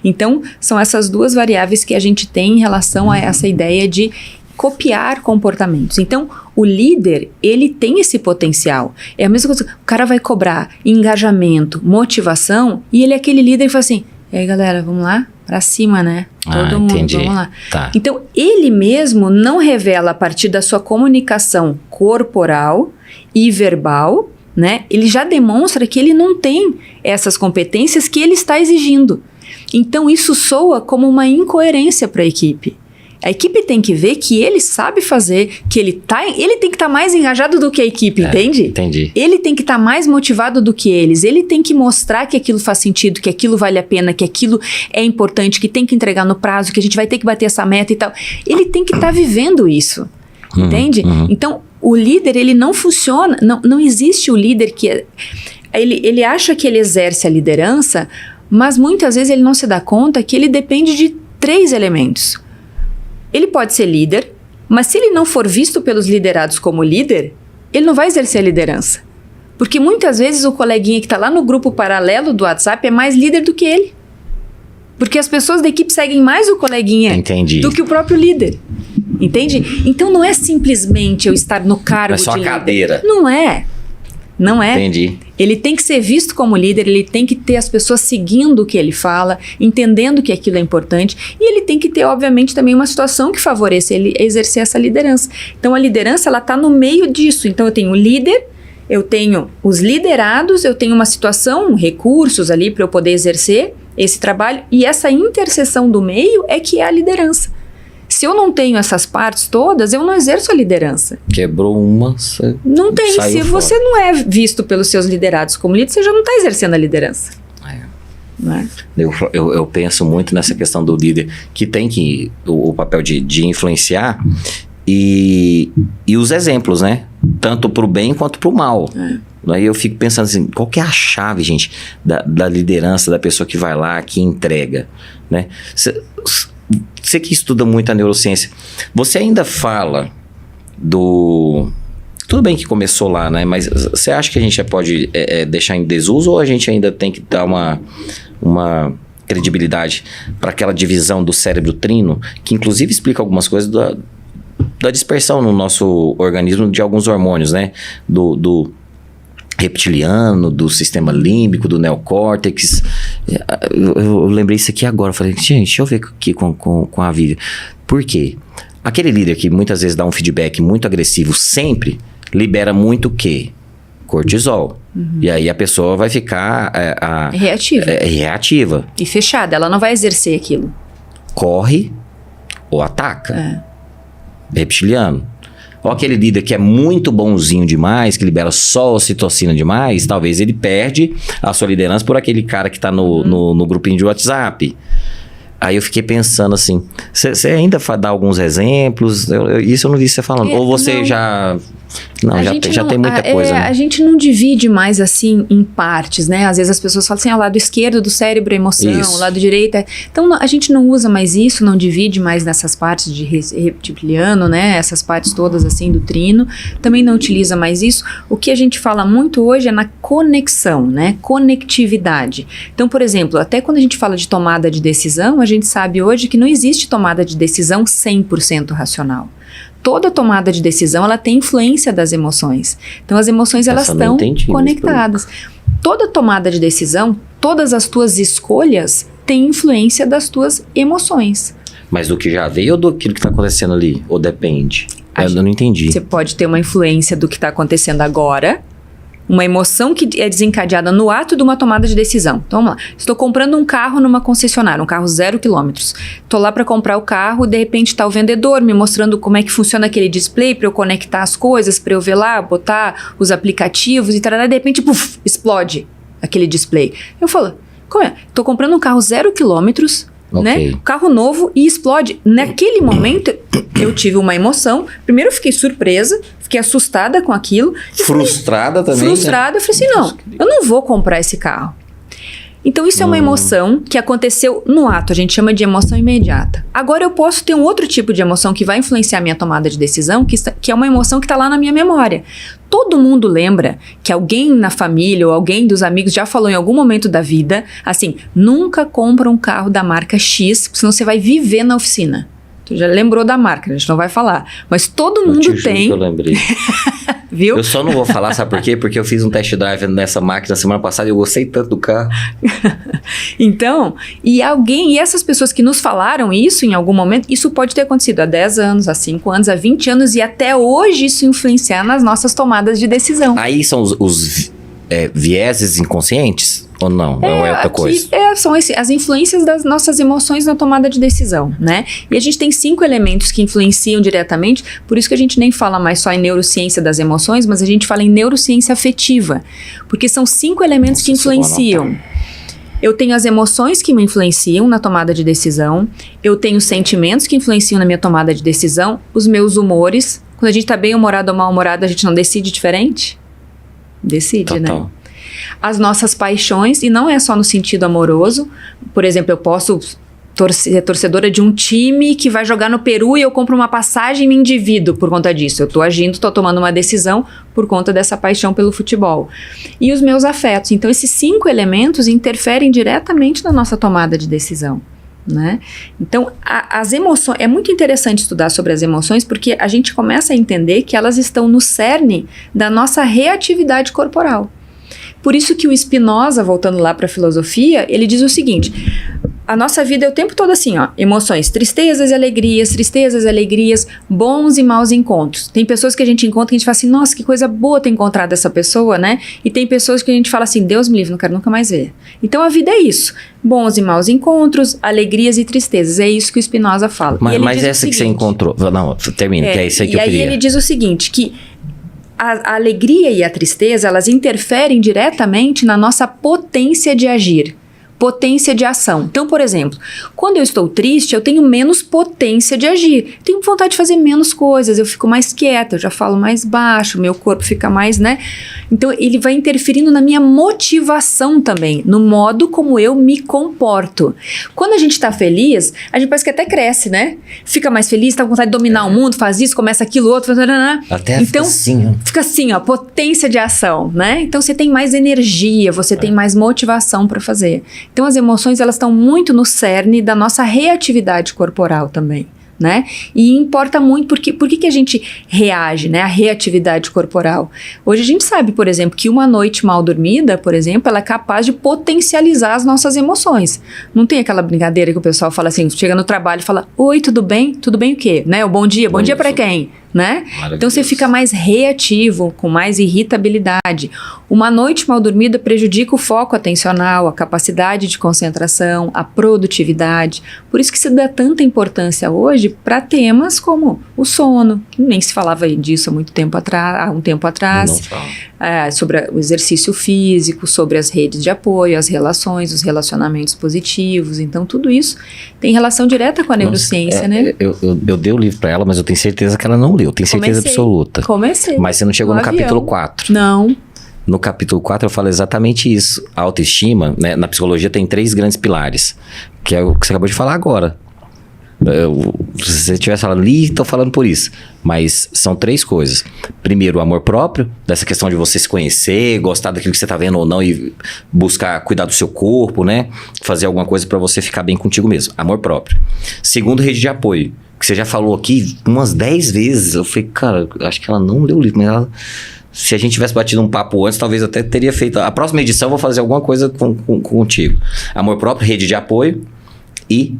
Então, são essas duas variáveis que a gente tem em relação a essa ideia de copiar comportamentos. Então, o líder, ele tem esse potencial. É a mesma coisa, o cara vai cobrar engajamento, motivação, e ele é aquele líder que fala assim, e aí galera, vamos lá? Pra cima, né? Todo mundo, entendi. Vamos lá. Tá. Então, ele mesmo não revela a partir da sua comunicação corporal e verbal, né? Ele já demonstra que ele não tem essas competências que ele está exigindo. Então, isso soa como uma incoerência para a equipe. A equipe tem que ver que ele sabe fazer, que ele tem que estar mais engajado do que a equipe, entende? Entendi. Ele tem que estar mais motivado do que eles. Ele tem que mostrar que aquilo faz sentido, que aquilo vale a pena, que aquilo é importante, que tem que entregar no prazo, que a gente vai ter que bater essa meta e tal. Ele tem que estar vivendo isso, entende? Então, o líder, ele não funciona, não existe o líder que... Ele acha que ele exerce a liderança, mas muitas vezes ele não se dá conta que ele depende de 3 elementos. Ele pode ser líder, mas se ele não for visto pelos liderados como líder, ele não vai exercer a liderança. Porque muitas vezes o coleguinha que está lá no grupo paralelo do WhatsApp é mais líder do que ele. Porque as pessoas da equipe seguem mais o coleguinha do que o próprio líder. Entende? Então não é simplesmente eu estar no cargo de líder. É só a cadeira. Não é. Não é. Entendi. Ele tem que ser visto como líder, ele tem que ter as pessoas seguindo o que ele fala, entendendo que aquilo é importante, e ele tem que ter, obviamente, também uma situação que favoreça ele exercer essa liderança. Então, a liderança, ela está no meio disso. Então, eu tenho o líder, eu tenho os liderados, eu tenho uma situação, recursos ali para eu poder exercer esse trabalho, e essa interseção do meio é que é a liderança. Se eu não tenho essas partes todas, eu não exerço a liderança. Quebrou uma, não tem. Se você não é visto pelos seus liderados como líder, você já não está exercendo a liderança. Não é? Eu penso muito nessa questão do líder, que tem o papel de influenciar e os exemplos, né? Tanto para o bem quanto para o mal. Aí eu fico pensando assim, qual que é a chave, gente, da liderança, da pessoa que vai lá, que entrega, né? Você que estuda muito a neurociência, você ainda fala tudo bem que começou lá, né? Mas você acha que a gente já pode deixar em desuso, ou a gente ainda tem que dar uma credibilidade para aquela divisão do cérebro trino, que inclusive explica algumas coisas da dispersão no nosso organismo de alguns hormônios, né? Do reptiliano, do sistema límbico, do neocórtex. Eu lembrei isso aqui agora. Falei, gente, deixa eu ver aqui com a Vivian. Por quê? Aquele líder que muitas vezes dá um feedback muito agressivo sempre libera muito o quê? Cortisol. E aí a pessoa vai ficar... reativa. E fechada. Ela não vai exercer aquilo. Corre ou ataca. Reptiliano. Ou aquele líder que é muito bonzinho demais, que libera só ocitocina demais, talvez ele perde a sua liderança por aquele cara que está no grupinho de WhatsApp. Aí eu fiquei pensando assim, você ainda dá alguns exemplos? Isso eu não vi você falando. Ou você já Não, já tem muita coisa, né? A gente não divide mais assim em partes, né? Às vezes as pessoas falam assim, o lado esquerdo do cérebro é emoção, o lado direito é... Então a gente não usa mais isso, não divide mais nessas partes de reptiliano, né? Essas partes todas assim do trino, também não utiliza mais isso. O que a gente fala muito hoje é na conexão, né? Conectividade. Então, por exemplo, até quando a gente fala de tomada de decisão, a gente sabe hoje que não existe tomada de decisão 100% racional. Toda tomada de decisão, ela tem influência das emoções. Então, as emoções, elas estão conectadas. Toda tomada de decisão, todas as tuas escolhas têm influência das tuas emoções. Mas do que já veio ou do que está acontecendo ali? Ou depende? Eu não entendi. Você pode ter uma influência do que está acontecendo agora, uma emoção que é desencadeada no ato de uma tomada de decisão. Então, vamos lá. Estou comprando um carro numa concessionária, um carro 0 km. Estou lá para comprar o carro, de repente está o vendedor me mostrando como é que funciona aquele display para eu conectar as coisas, para eu ver lá, botar os aplicativos e tal. De repente, puf, explode aquele display. Eu falo, como é? Estou comprando um carro 0 km, né? Carro novo e explode. Naquele momento, eu tive uma emoção. Primeiro eu fiquei surpresa, fiquei assustada com aquilo. Frustrada também? Frustrada. Né? Eu falei assim, não, eu não vou comprar esse carro. Então isso é uma emoção que aconteceu no ato, a gente chama de emoção imediata. Agora eu posso ter um outro tipo de emoção que vai influenciar a minha tomada de decisão, que é uma emoção que está lá na minha memória. Todo mundo lembra que alguém na família ou alguém dos amigos já falou em algum momento da vida, assim, nunca compra um carro da marca X, senão você vai viver na oficina. Tu já lembrou da marca, a gente não vai falar. Mas todo mundo tem. Que eu lembrei. Viu? Eu só não vou falar, sabe por quê? Porque eu fiz um test drive nessa máquina semana passada e eu gostei tanto do carro. Então, e essas pessoas que nos falaram isso em algum momento, isso pode ter acontecido há 10 anos, há 5 anos, há 20 anos e até hoje isso influenciar nas nossas tomadas de decisão. Aí são os vieses inconscientes? Ou não? Ou é outra coisa? São as influências das nossas emoções na tomada de decisão, né? E a gente tem 5 elementos que influenciam diretamente, por isso que a gente nem fala mais só em neurociência das emoções, mas a gente fala em neurociência afetiva, porque são 5 elementos que influenciam. Eu tenho as emoções que me influenciam na tomada de decisão, eu tenho sentimentos que influenciam na minha tomada de decisão, os meus humores. Quando a gente tá bem humorado ou mal-humorado, a gente não decide diferente? Decide, né? As nossas paixões, e não é só no sentido amoroso. Por exemplo, eu posso ser torcedora de um time que vai jogar no Peru e eu compro uma passagem e me endivido por conta disso. Eu tô agindo, tô tomando uma decisão por conta dessa paixão pelo futebol. E os meus afetos. Então, esses 5 elementos interferem diretamente na nossa tomada de decisão, né? Então, as emoções... É muito interessante estudar sobre as emoções porque a gente começa a entender que elas estão no cerne da nossa reatividade corporal. Por isso que o Spinoza, voltando lá para a filosofia, ele diz o seguinte: a nossa vida é o tempo todo assim, ó, emoções, tristezas e alegrias, bons e maus encontros. Tem pessoas que a gente encontra que a gente fala assim, nossa, que coisa boa ter encontrado essa pessoa, né? E tem pessoas que a gente fala assim, Deus me livre, não quero nunca mais ver. Então a vida é isso, bons e maus encontros, alegrias e tristezas, é isso que o Spinoza fala. Mas essa que você encontrou, não, termina, que é isso aí que eu queria. E aí ele diz o seguinte, que a alegria e a tristeza, elas interferem diretamente na nossa potência de agir, potência de ação. Então, por exemplo, quando eu estou triste, eu tenho menos potência de agir. Tenho vontade de fazer menos coisas, eu fico mais quieta, eu já falo mais baixo, meu corpo fica mais, né? Então, ele vai interferindo na minha motivação também, no modo como eu me comporto. Quando a gente tá feliz, a gente parece que até cresce, né? Fica mais feliz, tá com vontade de dominar o mundo, faz isso, começa aquilo, outro, até então, fica assim, ó, potência de ação, né? Então, você tem mais energia, você tem mais motivação para fazer. Então, as emoções, elas estão muito no cerne da nossa reatividade corporal também, né? E importa muito, por que a gente reage, né? A reatividade corporal. Hoje a gente sabe, por exemplo, que uma noite mal dormida, por exemplo, ela é capaz de potencializar as nossas emoções. Não tem aquela brincadeira que o pessoal fala assim, chega no trabalho e fala, oi, tudo bem? Tudo bem o quê? Né? O bom dia para quem? Né? Então você fica mais reativo, com mais irritabilidade. Uma noite mal dormida prejudica o foco atencional, a capacidade de concentração, a produtividade. Por isso que se dá tanta importância hoje para temas como o sono, que nem se falava disso há um tempo atrás, sobre o exercício físico, sobre as redes de apoio, as relações, os relacionamentos positivos. Então tudo isso tem relação direta com a neurociência, né? Eu dei o livro para ela, mas eu tenho certeza que ela não leu. leu, tenho certeza absoluta. Comecei. Mas você não chegou no capítulo 4. Não. No capítulo 4 eu falo exatamente isso. A autoestima, né, na psicologia tem 3 grandes pilares, que é o que você acabou de falar agora. Se você estivesse falando ali, estou falando por isso. Mas são 3 coisas. Primeiro, o amor próprio, dessa questão de você se conhecer, gostar daquilo que você está vendo ou não e buscar cuidar do seu corpo, né? Fazer alguma coisa para você ficar bem contigo mesmo. Amor próprio. Segundo, rede de apoio, que você já falou aqui umas 10 vezes. Eu falei, cara, acho que ela não leu o livro, mas ela... Se a gente tivesse batido um papo antes, talvez até teria feito... A próxima edição eu vou fazer alguma coisa contigo. Amor próprio, rede de apoio e...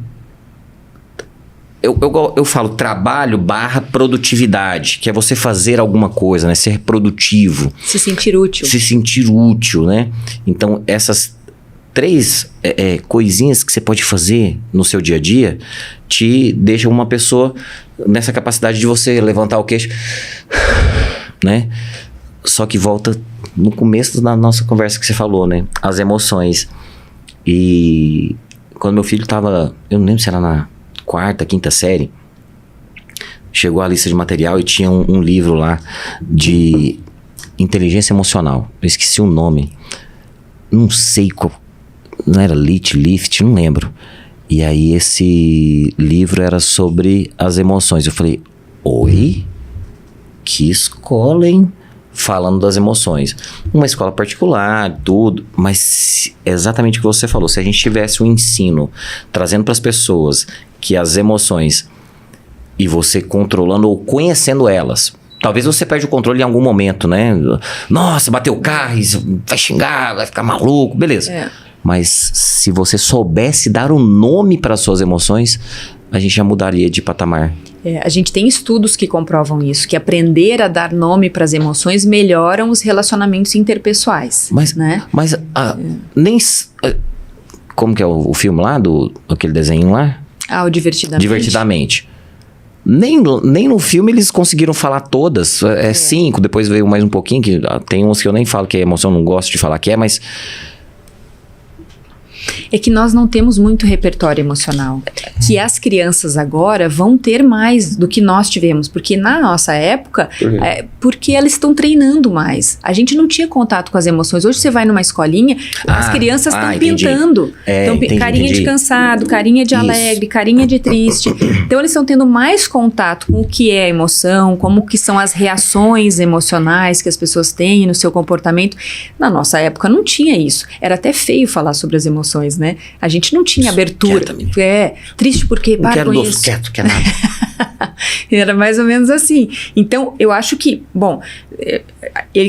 Eu falo trabalho / produtividade, que é você fazer alguma coisa, né? Ser produtivo. Se sentir útil. Se sentir útil, né? Então, essas 3 coisinhas que você pode fazer no seu dia a dia te deixam uma pessoa nessa capacidade de você levantar o queixo, né? Só que volta no começo da nossa conversa que você falou, né? As emoções. E quando meu filho tava... Eu não lembro se era na 4ª, 5ª série. Chegou a lista de material e tinha um livro lá de inteligência emocional. Eu esqueci o nome. Não sei qual... Não era Lift, não lembro. E aí esse livro era sobre as emoções. Eu falei, oi? Que escola, hein? Falando das emoções. Uma escola particular, tudo, mas exatamente o que você falou, se a gente tivesse um ensino trazendo para as pessoas que as emoções e você controlando ou conhecendo elas, talvez você perde o controle em algum momento, né? Nossa, bateu o carro, vai xingar, vai ficar maluco, beleza. Mas se você soubesse dar um nome para as suas emoções, a gente já mudaria de patamar. A gente tem estudos que comprovam isso, que aprender a dar nome para as emoções melhoram os relacionamentos interpessoais. Mas, né? Nem... Como que é o filme lá, aquele desenho lá? O Divertidamente. Divertidamente. Nem no filme eles conseguiram falar todas. 5, depois veio mais um pouquinho, que tem uns que eu nem falo que é emoção, não gosto de falar que é, mas... É que nós não temos muito repertório emocional, que as crianças agora vão ter mais do que nós tivemos, porque na nossa época, porque elas estão treinando mais. A gente não tinha contato com as emoções. Hoje você vai numa escolinha, as crianças estão pintando. Carinha de cansado, carinha de alegre, carinha de triste. Então eles estão tendo mais contato com o que é emoção, como que são as reações emocionais que as pessoas têm no seu comportamento. Na nossa época não tinha isso. Era até feio falar sobre as emoções, né? A gente não tinha abertura. Triste porque para com isso. Quieto, quer nada. Era mais ou menos assim. Então, eu acho que,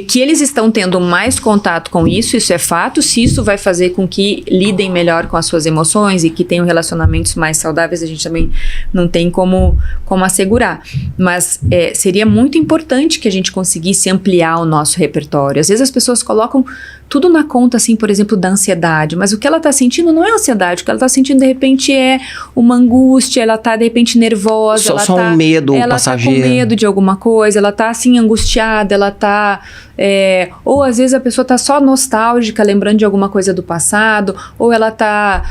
que eles estão tendo mais contato com isso é fato. Se isso vai fazer com que lidem melhor com as suas emoções e que tenham relacionamentos mais saudáveis, a gente também não tem como assegurar. Mas seria muito importante que a gente conseguisse ampliar o nosso repertório. Às vezes as pessoas colocam tudo na conta, assim, por exemplo, da ansiedade, mas o que ela está sentindo não é ansiedade, o que ela está sentindo de repente é uma angústia, ela está de repente nervosa, só um medo passageiro. Ela tá com medo de alguma coisa, ela tá assim angustiada, ela tá... ou às vezes a pessoa tá só nostálgica, lembrando de alguma coisa do passado, ou ela tá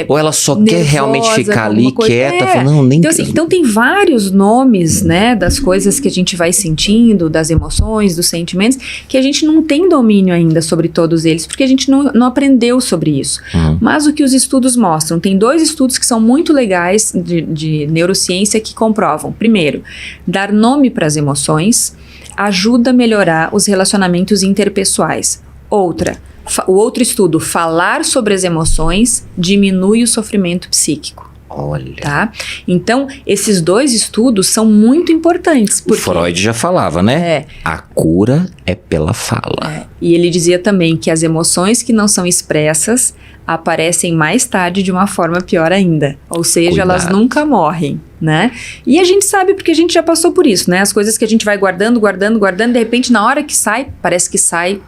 ou ela só quer realmente ficar ali quieta, falando, nem... Então tem vários nomes, né, das coisas que a gente vai sentindo, das emoções, dos sentimentos, que a gente não tem domínio ainda sobre todos eles, porque a gente não aprendeu sobre isso. Mas o que os estudos mostram, tem 2 estudos que são muito legais de neurociência que comprovam. Primeiro, dar nome para as emoções ajuda a melhorar os relacionamentos interpessoais. O outro estudo, falar sobre as emoções diminui o sofrimento psíquico. Olha. Tá? Então, esses 2 estudos são muito importantes. Porque Freud já falava, né? A cura é pela fala. E ele dizia também que as emoções que não são expressas aparecem mais tarde de uma forma pior ainda. Ou seja, elas nunca morrem, né? E a gente sabe porque a gente já passou por isso, né? As coisas que a gente vai guardando, de repente, na hora que sai, parece que sai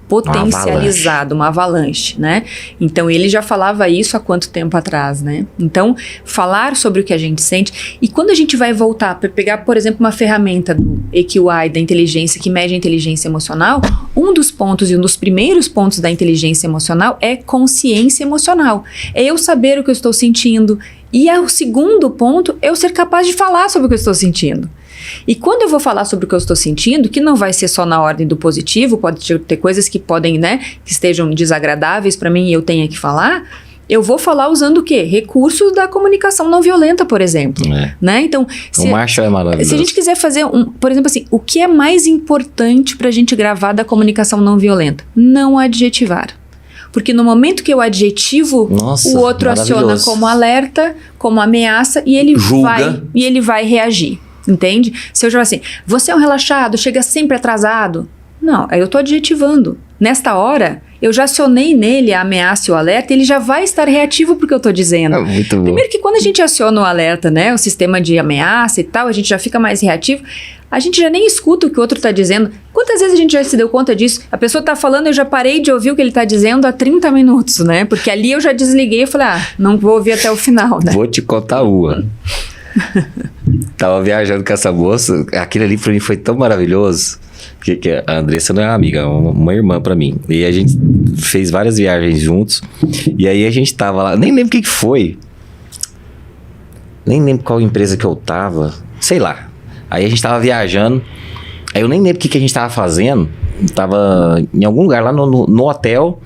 potencializado, uma avalanche, né? Então, ele já falava isso há quanto tempo atrás, né? Então, falar sobre o que a gente sente, e quando a gente vai voltar para pegar, por exemplo, uma ferramenta do EQI, da inteligência, que mede a inteligência emocional, um dos pontos e um dos primeiros pontos da inteligência emocional é consciência emocional. É eu saber o que eu estou sentindo, e o segundo ponto é eu ser capaz de falar sobre o que eu estou sentindo. E quando eu vou falar sobre o que eu estou sentindo, que não vai ser só na ordem do positivo, pode ter coisas que podem, né, que estejam desagradáveis para mim e eu tenha que falar, eu vou falar usando o quê? Recursos da comunicação não violenta, por exemplo. Né? Então, o Marshall é maravilhoso. Se a gente quiser fazer, por exemplo assim, o que é mais importante para a gente gravar da comunicação não violenta? Não adjetivar. Porque no momento que eu adjetivo, o outro aciona como alerta, como ameaça, e ele vai reagir. Entende? Se eu já assim, você é um relaxado, chega sempre atrasado. Não, aí eu estou adjetivando. Nesta hora, eu já acionei nele a ameaça e o alerta, ele já vai estar reativo porque eu estou dizendo. Muito bom. Primeiro que quando a gente aciona o alerta, né, o sistema de ameaça e tal, a gente já fica mais reativo, a gente já nem escuta o que o outro está dizendo. Quantas vezes a gente já se deu conta disso? A pessoa está falando, eu já parei de ouvir o que ele está dizendo há 30 minutos, né? Porque ali eu já desliguei e falei, não vou ouvir até o final, né? Vou te contar uma. Tava viajando com essa moça, aquilo ali pra mim foi tão maravilhoso, que a Andressa não é uma amiga, é uma irmã pra mim. E a gente fez várias viagens juntos, e aí a gente tava lá, nem lembro o que foi, nem lembro qual empresa que eu tava, sei lá. Aí a gente tava viajando, aí eu nem lembro o que a gente tava fazendo, tava em algum lugar lá no hotel,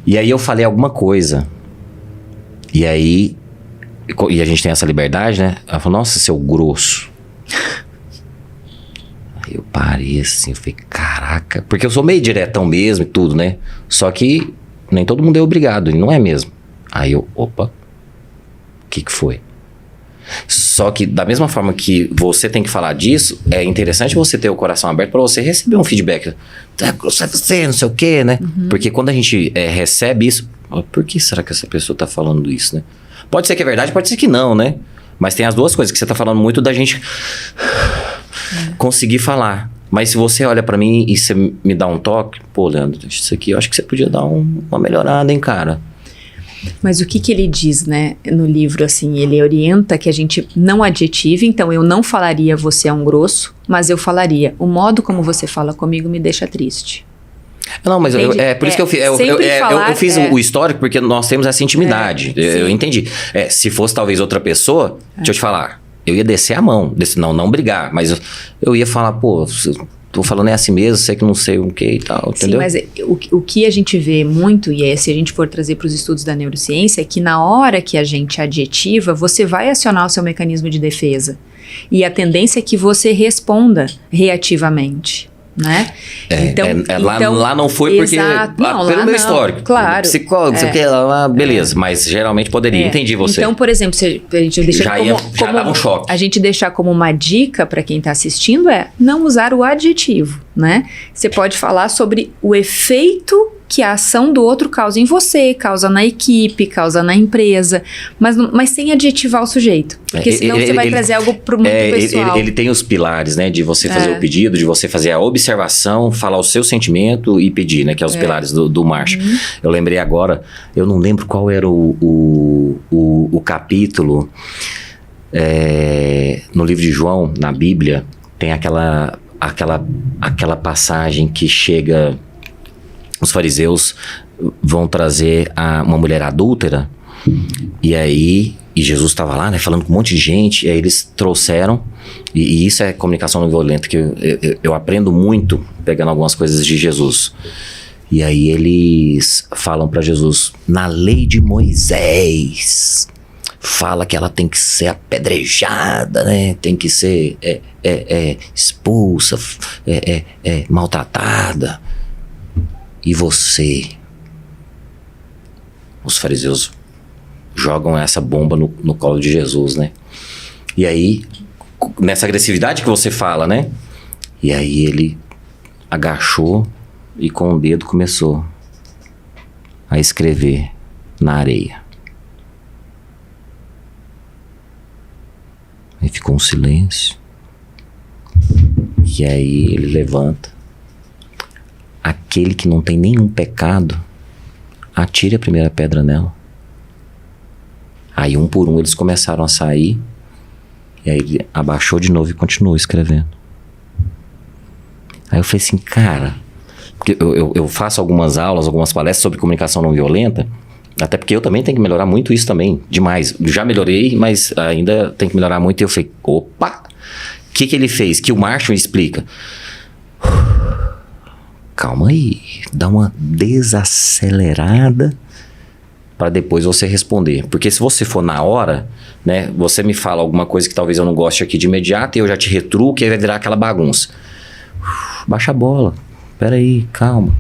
e aí eu falei alguma coisa, e aí... E a gente tem essa liberdade, né? Ela falou, nossa, seu grosso. Aí eu parei assim, eu falei, caraca. Porque eu sou meio diretão mesmo e tudo, né? Só que nem todo mundo é obrigado, e não é mesmo. Aí eu, opa, o que foi? Só que da mesma forma que você tem que falar disso, é interessante você ter o coração aberto para você receber um feedback. Você não sei o quê, né? Porque quando a gente recebe isso, por que será que essa pessoa tá falando isso, né? Pode ser que é verdade, pode ser que não, né? Mas tem as duas coisas, que você tá falando muito da gente conseguir falar. Mas se você olha pra mim e você me dá um toque, pô, Leandro, isso aqui eu acho que você podia dar uma melhorada, hein, cara? Mas o que ele diz, né, no livro, assim, ele orienta que a gente não adjetive, então eu não falaria você é um grosso, mas eu falaria, o modo como você fala comigo me deixa triste. Não, mas por isso que eu fiz o histórico, porque nós temos essa intimidade. Eu entendi. Se fosse talvez outra pessoa, deixa eu te falar, eu ia descer a mão, não brigar, mas eu ia falar, pô, tô falando assim mesmo, sei que não sei o que e tal, entendeu? Sim, mas o que a gente vê muito, e se a gente for trazer para os estudos da neurociência, é que na hora que a gente adjetiva, você vai acionar o seu mecanismo de defesa. E a tendência é que você responda reativamente. Né? Lá não foi porque pelo meu histórico, claro, psicólogo, sei o que lá, beleza, mas geralmente poderia, entendi você. Então, por exemplo, se a gente deixar já dava um choque. A gente deixar como uma dica para quem está assistindo não usar o adjetivo, né? Você pode falar sobre o efeito que a ação do outro causa em você, causa na equipe, causa na empresa, mas sem adjetivar o sujeito. Porque senão você vai trazer algo para o mundo pessoal. Ele tem os pilares, né? De você fazer o pedido, de você fazer a observação, falar o seu sentimento e pedir, né? Que é os pilares do Marshall. Eu lembrei agora, eu não lembro qual era o capítulo no livro de João, na Bíblia, tem aquela passagem que chega... Os fariseus vão trazer uma mulher adúltera, e Jesus estava lá, né, falando com um monte de gente, e aí eles trouxeram, e isso é comunicação não violenta, que eu aprendo muito pegando algumas coisas de Jesus. E aí eles falam para Jesus, na lei de Moisés, fala que ela tem que ser apedrejada, né, tem que ser expulsa, maltratada. E você? Os fariseus jogam essa bomba no colo de Jesus, né? E aí, nessa agressividade que você fala, né? E aí ele agachou e com o dedo começou a escrever na areia. Aí ficou um silêncio. E aí ele levanta. Aquele que não tem nenhum pecado, atire a primeira pedra nela. Aí um por um eles começaram a sair. E aí ele abaixou de novo e continuou escrevendo. Aí eu falei assim, cara, porque eu faço algumas aulas, algumas palestras sobre comunicação não violenta, até porque eu também tenho que melhorar muito isso também, demais. Já melhorei, mas ainda tem que melhorar muito. E eu falei, opa, que ele fez? Que o Marshall explica. Calma aí, dá uma desacelerada para depois você responder. Porque se você for na hora, né, você me fala alguma coisa que talvez eu não goste aqui de imediato e eu já te retruco e aí vai virar aquela bagunça. Baixa a bola, peraí, calma.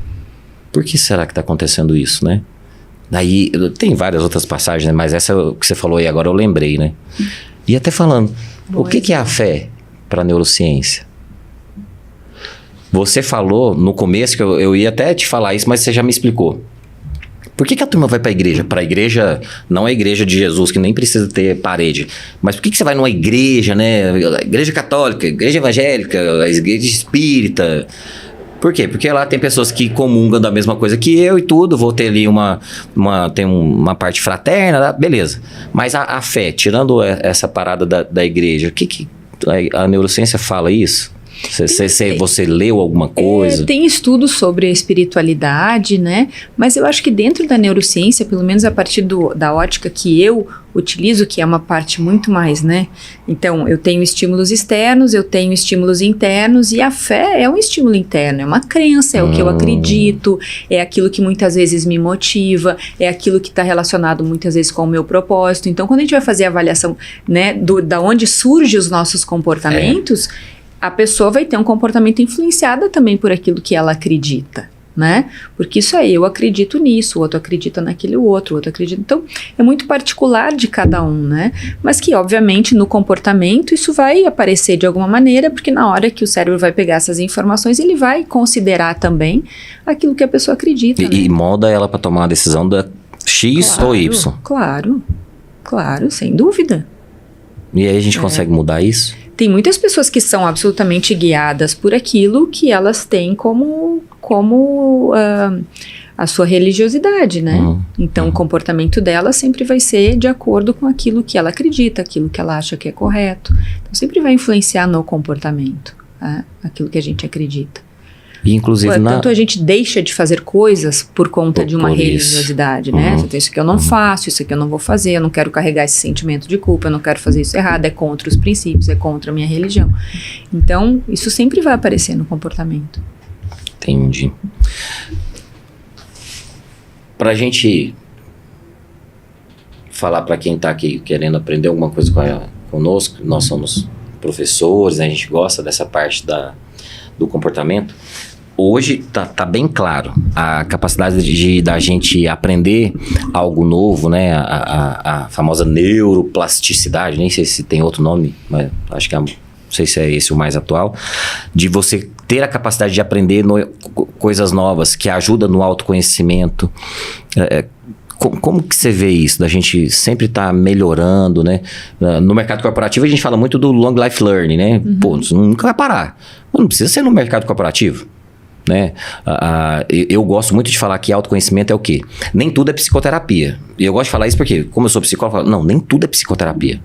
Por que será que está acontecendo isso, né? Daí, tem várias outras passagens, né, mas essa que você falou aí agora eu lembrei, né? E até falando, o que é a fé para a neurociência? Você falou no começo, que eu ia até te falar isso, mas você já me explicou. Por que a turma vai para a igreja? Para a igreja, não a igreja de Jesus, que nem precisa ter parede. Mas por que você vai numa igreja, né? Igreja católica, igreja evangélica, a igreja espírita. Por quê? Porque lá tem pessoas que comungam da mesma coisa que eu e tudo. Vou ter ali uma parte fraterna, beleza. Mas a fé, tirando essa parada da igreja, o que a neurociência fala isso? Você leu alguma coisa? Tem estudos sobre a espiritualidade, né? Mas eu acho que dentro da neurociência, pelo menos a partir da ótica que eu utilizo, que é uma parte muito mais, né? Então, eu tenho estímulos externos, eu tenho estímulos internos, e a fé é um estímulo interno, é uma crença, é o que eu acredito, é aquilo que muitas vezes me motiva, é aquilo que está relacionado muitas vezes com o meu propósito. Então, quando a gente vai fazer a avaliação, né, da onde surgem os nossos comportamentos, a pessoa vai ter um comportamento influenciado também por aquilo que ela acredita, né? Porque isso aí, eu acredito nisso, o outro acredita naquele outro, o outro acredita... Então, é muito particular de cada um, né? Mas que, obviamente, no comportamento, isso vai aparecer de alguma maneira, porque na hora que o cérebro vai pegar essas informações, ele vai considerar também aquilo que a pessoa acredita, né? E molda ela para tomar uma decisão da X ou Y. Claro, sem dúvida. E aí a gente consegue mudar isso? Tem muitas pessoas que são absolutamente guiadas por aquilo que elas têm como a sua religiosidade, né? Então, o comportamento dela sempre vai ser de acordo com aquilo que ela acredita, aquilo que ela acha que é correto. Então, sempre vai influenciar no comportamento, né? Aquilo que a gente acredita. E, inclusive, tanto a gente deixa de fazer coisas por conta de uma religiosidade, né? Então, isso aqui eu não faço, isso aqui eu não vou fazer, eu não quero carregar esse sentimento de culpa, eu não quero fazer isso errado, é contra os princípios, é contra a minha religião. Então, isso sempre vai aparecer no comportamento. Entendi. Pra gente falar para quem tá aqui querendo aprender alguma coisa conosco, nós somos professores, né? A gente gosta dessa parte do comportamento. Hoje tá bem claro a capacidade da gente aprender algo novo, né? A famosa neuroplasticidade, nem sei se tem outro nome, mas acho que não sei se é esse o mais atual, de você ter a capacidade de aprender coisas novas, que ajuda no autoconhecimento. Como que você vê isso, da gente sempre estar melhorando, né? No mercado corporativo a gente fala muito do long life learning, né? Pô, isso nunca vai parar. Não precisa ser no mercado corporativo, né? Eu gosto muito de falar que autoconhecimento é o quê? Nem tudo é psicoterapia. E eu gosto de falar isso porque, como eu sou psicólogo, eu falo, não, nem tudo é psicoterapia.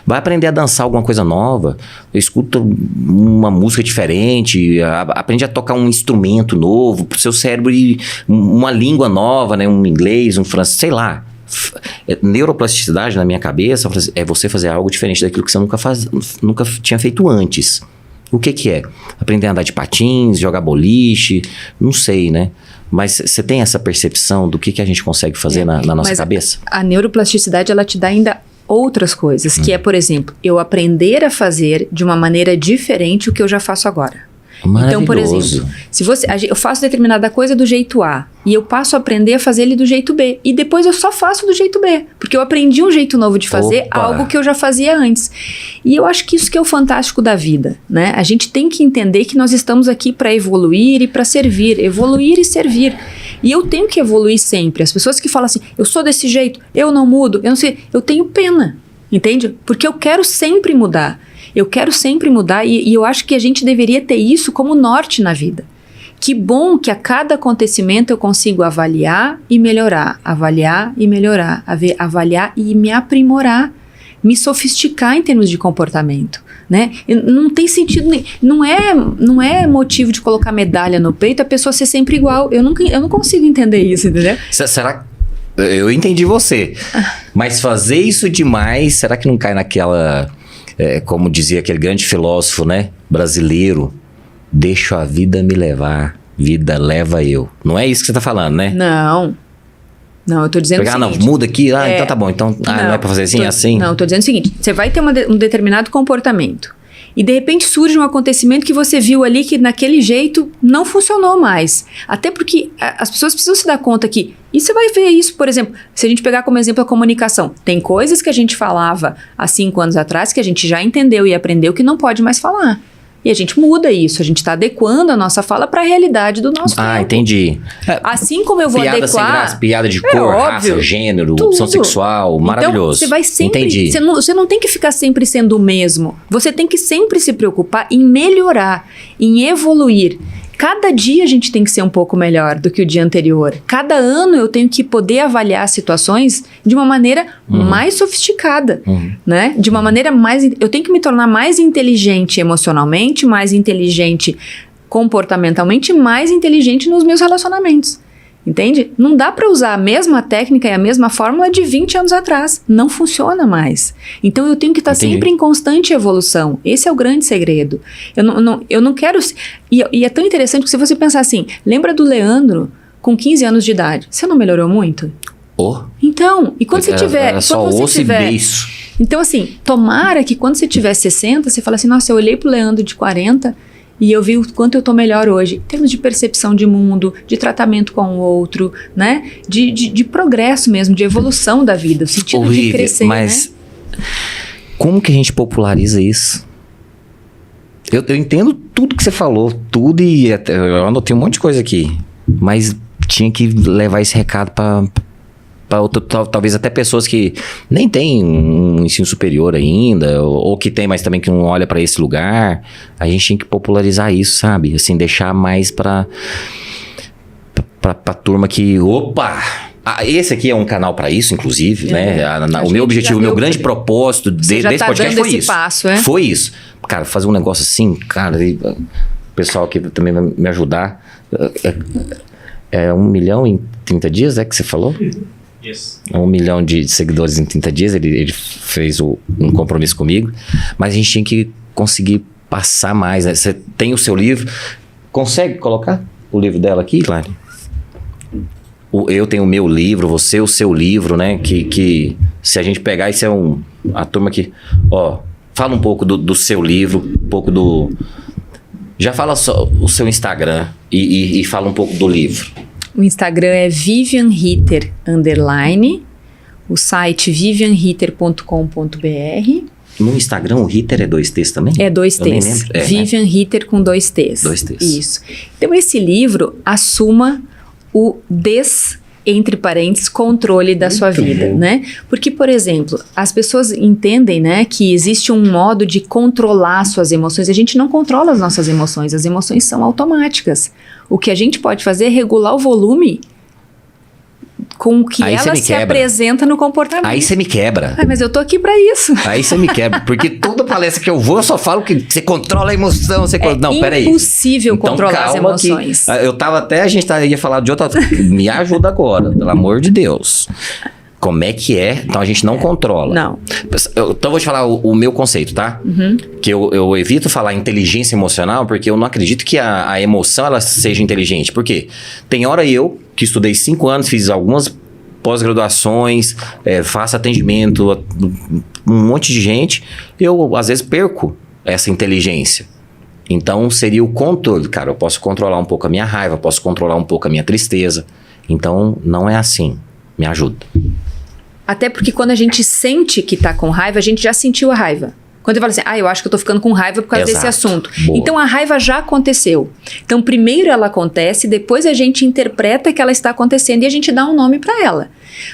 Vai aprender a dançar alguma coisa nova, escuta uma música diferente, aprende a tocar um instrumento novo pro seu cérebro, e uma língua nova, né? Um inglês, um francês, sei lá. Neuroplasticidade na minha cabeça é você fazer algo diferente daquilo que você nunca tinha feito antes. O que é? Aprender a andar de patins, jogar boliche, não sei, né? Mas você tem essa percepção do que a gente consegue fazer na nossa cabeça? A neuroplasticidade, ela te dá ainda outras coisas, que é, por exemplo, eu aprender a fazer de uma maneira diferente o que eu já faço agora. Então, por exemplo, se eu faço determinada coisa do jeito A e eu passo a aprender a fazer ele do jeito B, e depois eu só faço do jeito B, porque eu aprendi um jeito novo de fazer algo que eu já fazia antes. E eu acho que isso que é o fantástico da vida, né? A gente tem que entender que nós estamos aqui para evoluir e para servir, evoluir e servir. E eu tenho que evoluir sempre. As pessoas que falam assim, eu sou desse jeito, eu não mudo, eu não sei, eu tenho pena, entende? Porque eu quero sempre mudar. Eu quero sempre mudar e eu acho que a gente deveria ter isso como norte na vida. Que bom que a cada acontecimento eu consigo avaliar e melhorar, avaliar e melhorar, avaliar e me aprimorar, me sofisticar em termos de comportamento, né? Não tem sentido, não é motivo de colocar medalha no peito a pessoa ser sempre igual. Eu não consigo entender isso, entendeu? Será? Eu entendi você, mas fazer isso demais, será que não cai naquela como dizia aquele grande filósofo, né, brasileiro, deixo a vida me levar, vida leva eu. Não é isso que você tá falando, né? Não, eu tô dizendo o seguinte. Não, muda aqui, então tá bom, então não é pra fazer assim, assim? Não, eu tô dizendo o seguinte, você vai ter um determinado comportamento e de repente surge um acontecimento que você viu ali que naquele jeito não funcionou mais. Até porque as pessoas precisam se dar conta que, e você vai ver isso, por exemplo, se a gente pegar como exemplo a comunicação, tem coisas que a gente falava há 5 anos atrás que a gente já entendeu e aprendeu que não pode mais falar. E a gente muda isso, a gente está adequando a nossa fala para a realidade do nosso tempo. Entendi. Assim como eu vou piada adequar... Sem graça, piada de cor, óbvio, raça, gênero, tudo. opção sexual, maravilhoso. Então, você vai sempre... Entendi. Você não tem que ficar sempre sendo o mesmo. Você tem que sempre se preocupar em melhorar, em evoluir. Cada dia a gente tem que ser um pouco melhor do que o dia anterior. Cada ano eu tenho que poder avaliar situações de uma maneira mais sofisticada, né? De uma maneira mais... Eu tenho que me tornar mais inteligente emocionalmente, mais inteligente comportamentalmente, mais inteligente nos meus relacionamentos. Entende? Não dá para usar a mesma técnica e a mesma fórmula de 20 anos atrás. Não funciona mais. Então eu tenho que estar sempre em constante evolução. Esse é o grande segredo. Eu não quero... E é tão interessante que se você pensar assim, lembra do Leandro com 15 anos de idade. Você não melhorou muito? Então, e quando você tiver... Era só osso e beiço. Então assim, tomara que quando você tiver 60, você fala assim, nossa, eu olhei pro Leandro de 40... E eu vi o quanto eu tô melhor hoje, em termos de percepção de mundo, de tratamento com o outro, né? De progresso mesmo, de evolução da vida, o sentido de crescer, mas como que a gente populariza isso? Eu entendo tudo que você falou, tudo, e até, eu anotei um monte de coisa aqui, mas tinha que levar esse recado para talvez até pessoas que nem têm um ensino superior ainda, ou que tem, mas também que não olha para esse lugar. A gente tem que popularizar isso, sabe? Assim, deixar mais pra turma que... Opa! Esse aqui é um canal para isso, inclusive, né? O meu objetivo, o meu grande propósito desse podcast foi isso. Foi isso. Cara, fazer um negócio assim, cara, o pessoal aqui também vai me ajudar. 1 milhão em 30 dias, é que você falou? Yes. 1 milhão de seguidores em 30 dias, ele fez um compromisso comigo, mas a gente tinha que conseguir passar mais, né? Você tem o seu livro, consegue colocar o livro dela aqui, Lari? Eu tenho o meu livro, você o seu livro, né? Que se a gente pegar, isso é a turma que... fala um pouco do seu livro, um pouco do... Já fala só o seu Instagram e fala um pouco do livro. O Instagram é Vivian Ritter _, o site vivianritter.com.br. No Instagram o Ritter é 2 T's também? É 2 T's. Vivian Ritter com 2 T's. 2 T's. Isso. Então esse livro assuma o entre parênteses, controle da sua vida, né? Porque, por exemplo, as pessoas entendem, né, que existe um modo de controlar suas emoções. A gente não controla as nossas emoções, as emoções são automáticas. O que a gente pode fazer é regular o volume com que ela se apresenta no comportamento. Aí você me quebra. Mas eu tô aqui pra isso. Aí você me quebra, porque toda palestra que eu vou, eu só falo que você controla a emoção. Não, peraí. É impossível controlar as emoções. Eu tava até, a gente ia falar de outra... Me ajuda agora, pelo amor de Deus. Como é que é? Então a gente não controla. Não. Então eu vou te falar o meu conceito, tá? Que eu evito falar inteligência emocional, porque eu não acredito que a emoção ela seja inteligente. Por quê? Tem hora que estudei 5 anos, fiz algumas pós-graduações, faço atendimento, um monte de gente, eu às vezes perco essa inteligência. Então seria o controle, cara. Eu posso controlar um pouco a minha raiva, posso controlar um pouco a minha tristeza. Então não é assim. Me ajuda. Até porque quando a gente sente que tá com raiva, a gente já sentiu a raiva. Quando eu falo assim, eu acho que eu tô ficando com raiva por causa desse assunto. Boa. Então a raiva já aconteceu. Então primeiro ela acontece, depois a gente interpreta que ela está acontecendo e a gente dá um nome para ela.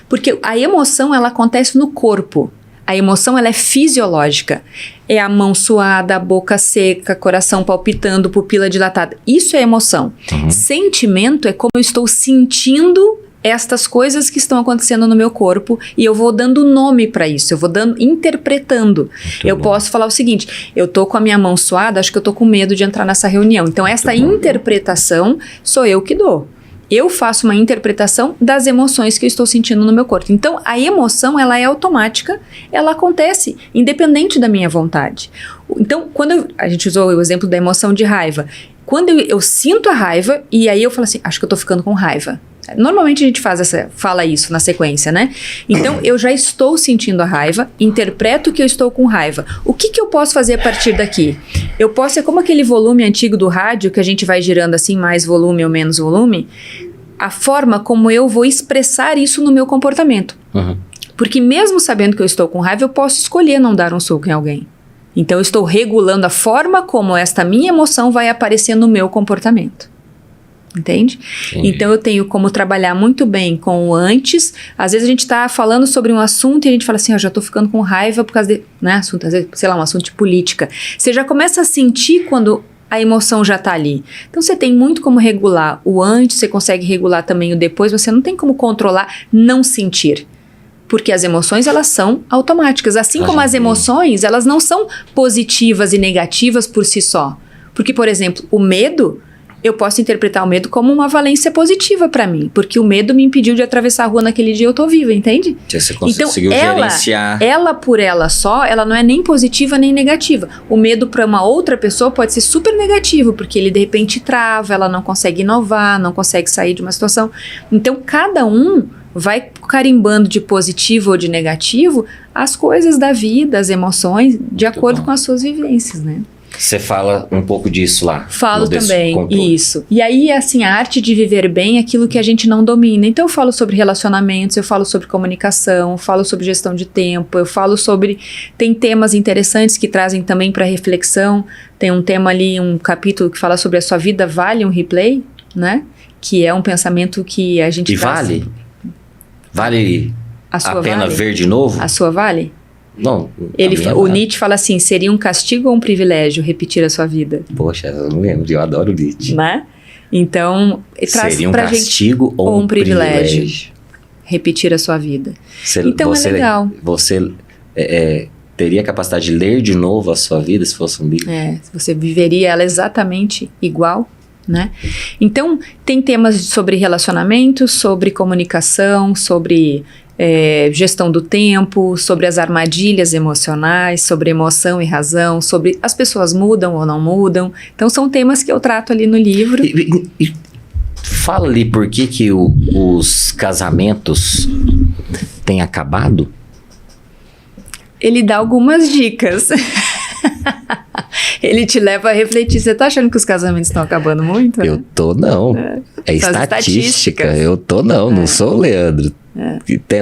Porque a emoção ela acontece no corpo. A emoção ela é fisiológica. É a mão suada, a boca seca, coração palpitando, pupila dilatada. Isso é emoção. Sentimento é como eu estou sentindo estas coisas que estão acontecendo no meu corpo e eu vou dando nome para isso, eu vou interpretando. Eu posso falar o seguinte, eu tô com a minha mão suada, acho que eu tô com medo de entrar nessa reunião. Então esta interpretação sou eu que dou. eu faço uma interpretação das emoções que eu estou sentindo no meu corpo. Então, a emoção, ela é automática, ela acontece, independente da minha vontade. Então, a gente usou o exemplo da emoção de raiva. Quando eu sinto a raiva, e aí eu falo assim, acho que eu tô ficando com raiva. Normalmente a gente fala isso na sequência, né? Então, eu já estou sentindo a raiva, interpreto que eu estou com raiva. O que eu posso fazer a partir daqui? Eu posso ser como aquele volume antigo do rádio, que a gente vai girando assim, mais volume ou menos volume, a forma como eu vou expressar isso no meu comportamento. Uhum. Porque mesmo sabendo que eu estou com raiva, eu posso escolher não dar um soco em alguém. Então, eu estou regulando a forma como esta minha emoção vai aparecer no meu comportamento. Entende? Sim. Então, eu tenho como trabalhar muito bem com o antes. Às vezes, a gente está falando sobre um assunto e a gente fala assim, já estou ficando com raiva por causa de... Né, assunto, às vezes, sei lá, um assunto de política. Você já começa a sentir quando a emoção já está ali. Então, você tem muito como regular o antes, você consegue regular também o depois. Você não tem como controlar não sentir. Porque as emoções, elas são automáticas. Assim como as emoções, elas não são positivas e negativas por si só. Porque, por exemplo, o medo... Eu posso interpretar o medo como uma valência positiva para mim, porque o medo me impediu de atravessar a rua naquele dia, eu tô viva, entende? Você conseguiu gerenciar. Ela por ela só, ela não é nem positiva nem negativa. O medo para uma outra pessoa pode ser super negativo, porque ele de repente trava, ela não consegue inovar, não consegue sair de uma situação. Então, cada um vai carimbando de positivo ou de negativo as coisas da vida, as emoções, de acordo com as suas vivências, né? Você fala um pouco disso lá. Falo também, isso. E aí, assim, a arte de viver bem é aquilo que a gente não domina. Então, eu falo sobre relacionamentos, eu falo sobre comunicação, eu falo sobre gestão de tempo, eu falo sobre... Tem temas interessantes que trazem também para reflexão. Tem um tema ali, um capítulo que fala sobre a sua vida vale um replay, né? Que é um pensamento que a gente... E vale? Vale a pena ver de novo? A sua vale? Não. O Nietzsche fala assim, seria um castigo ou um privilégio repetir a sua vida? Poxa, eu não lembro, eu adoro o Nietzsche. Né? Então, traz seria um castigo ou um privilégio repetir a sua vida. Então, é legal. Você teria a capacidade de ler de novo a sua vida se fosse um livro? Você viveria ela exatamente igual, né? Então, tem temas sobre relacionamento, sobre comunicação, sobre... gestão do tempo, sobre as armadilhas emocionais, sobre emoção e razão, sobre as pessoas mudam ou não mudam. Então, são temas que eu trato ali no livro. E fala ali por que os casamentos têm acabado? Ele dá algumas dicas. Ele te leva a refletir. Você tá achando que os casamentos estão acabando muito? Né? Eu tô não. É estatística. Eu tô não sou o Leandro.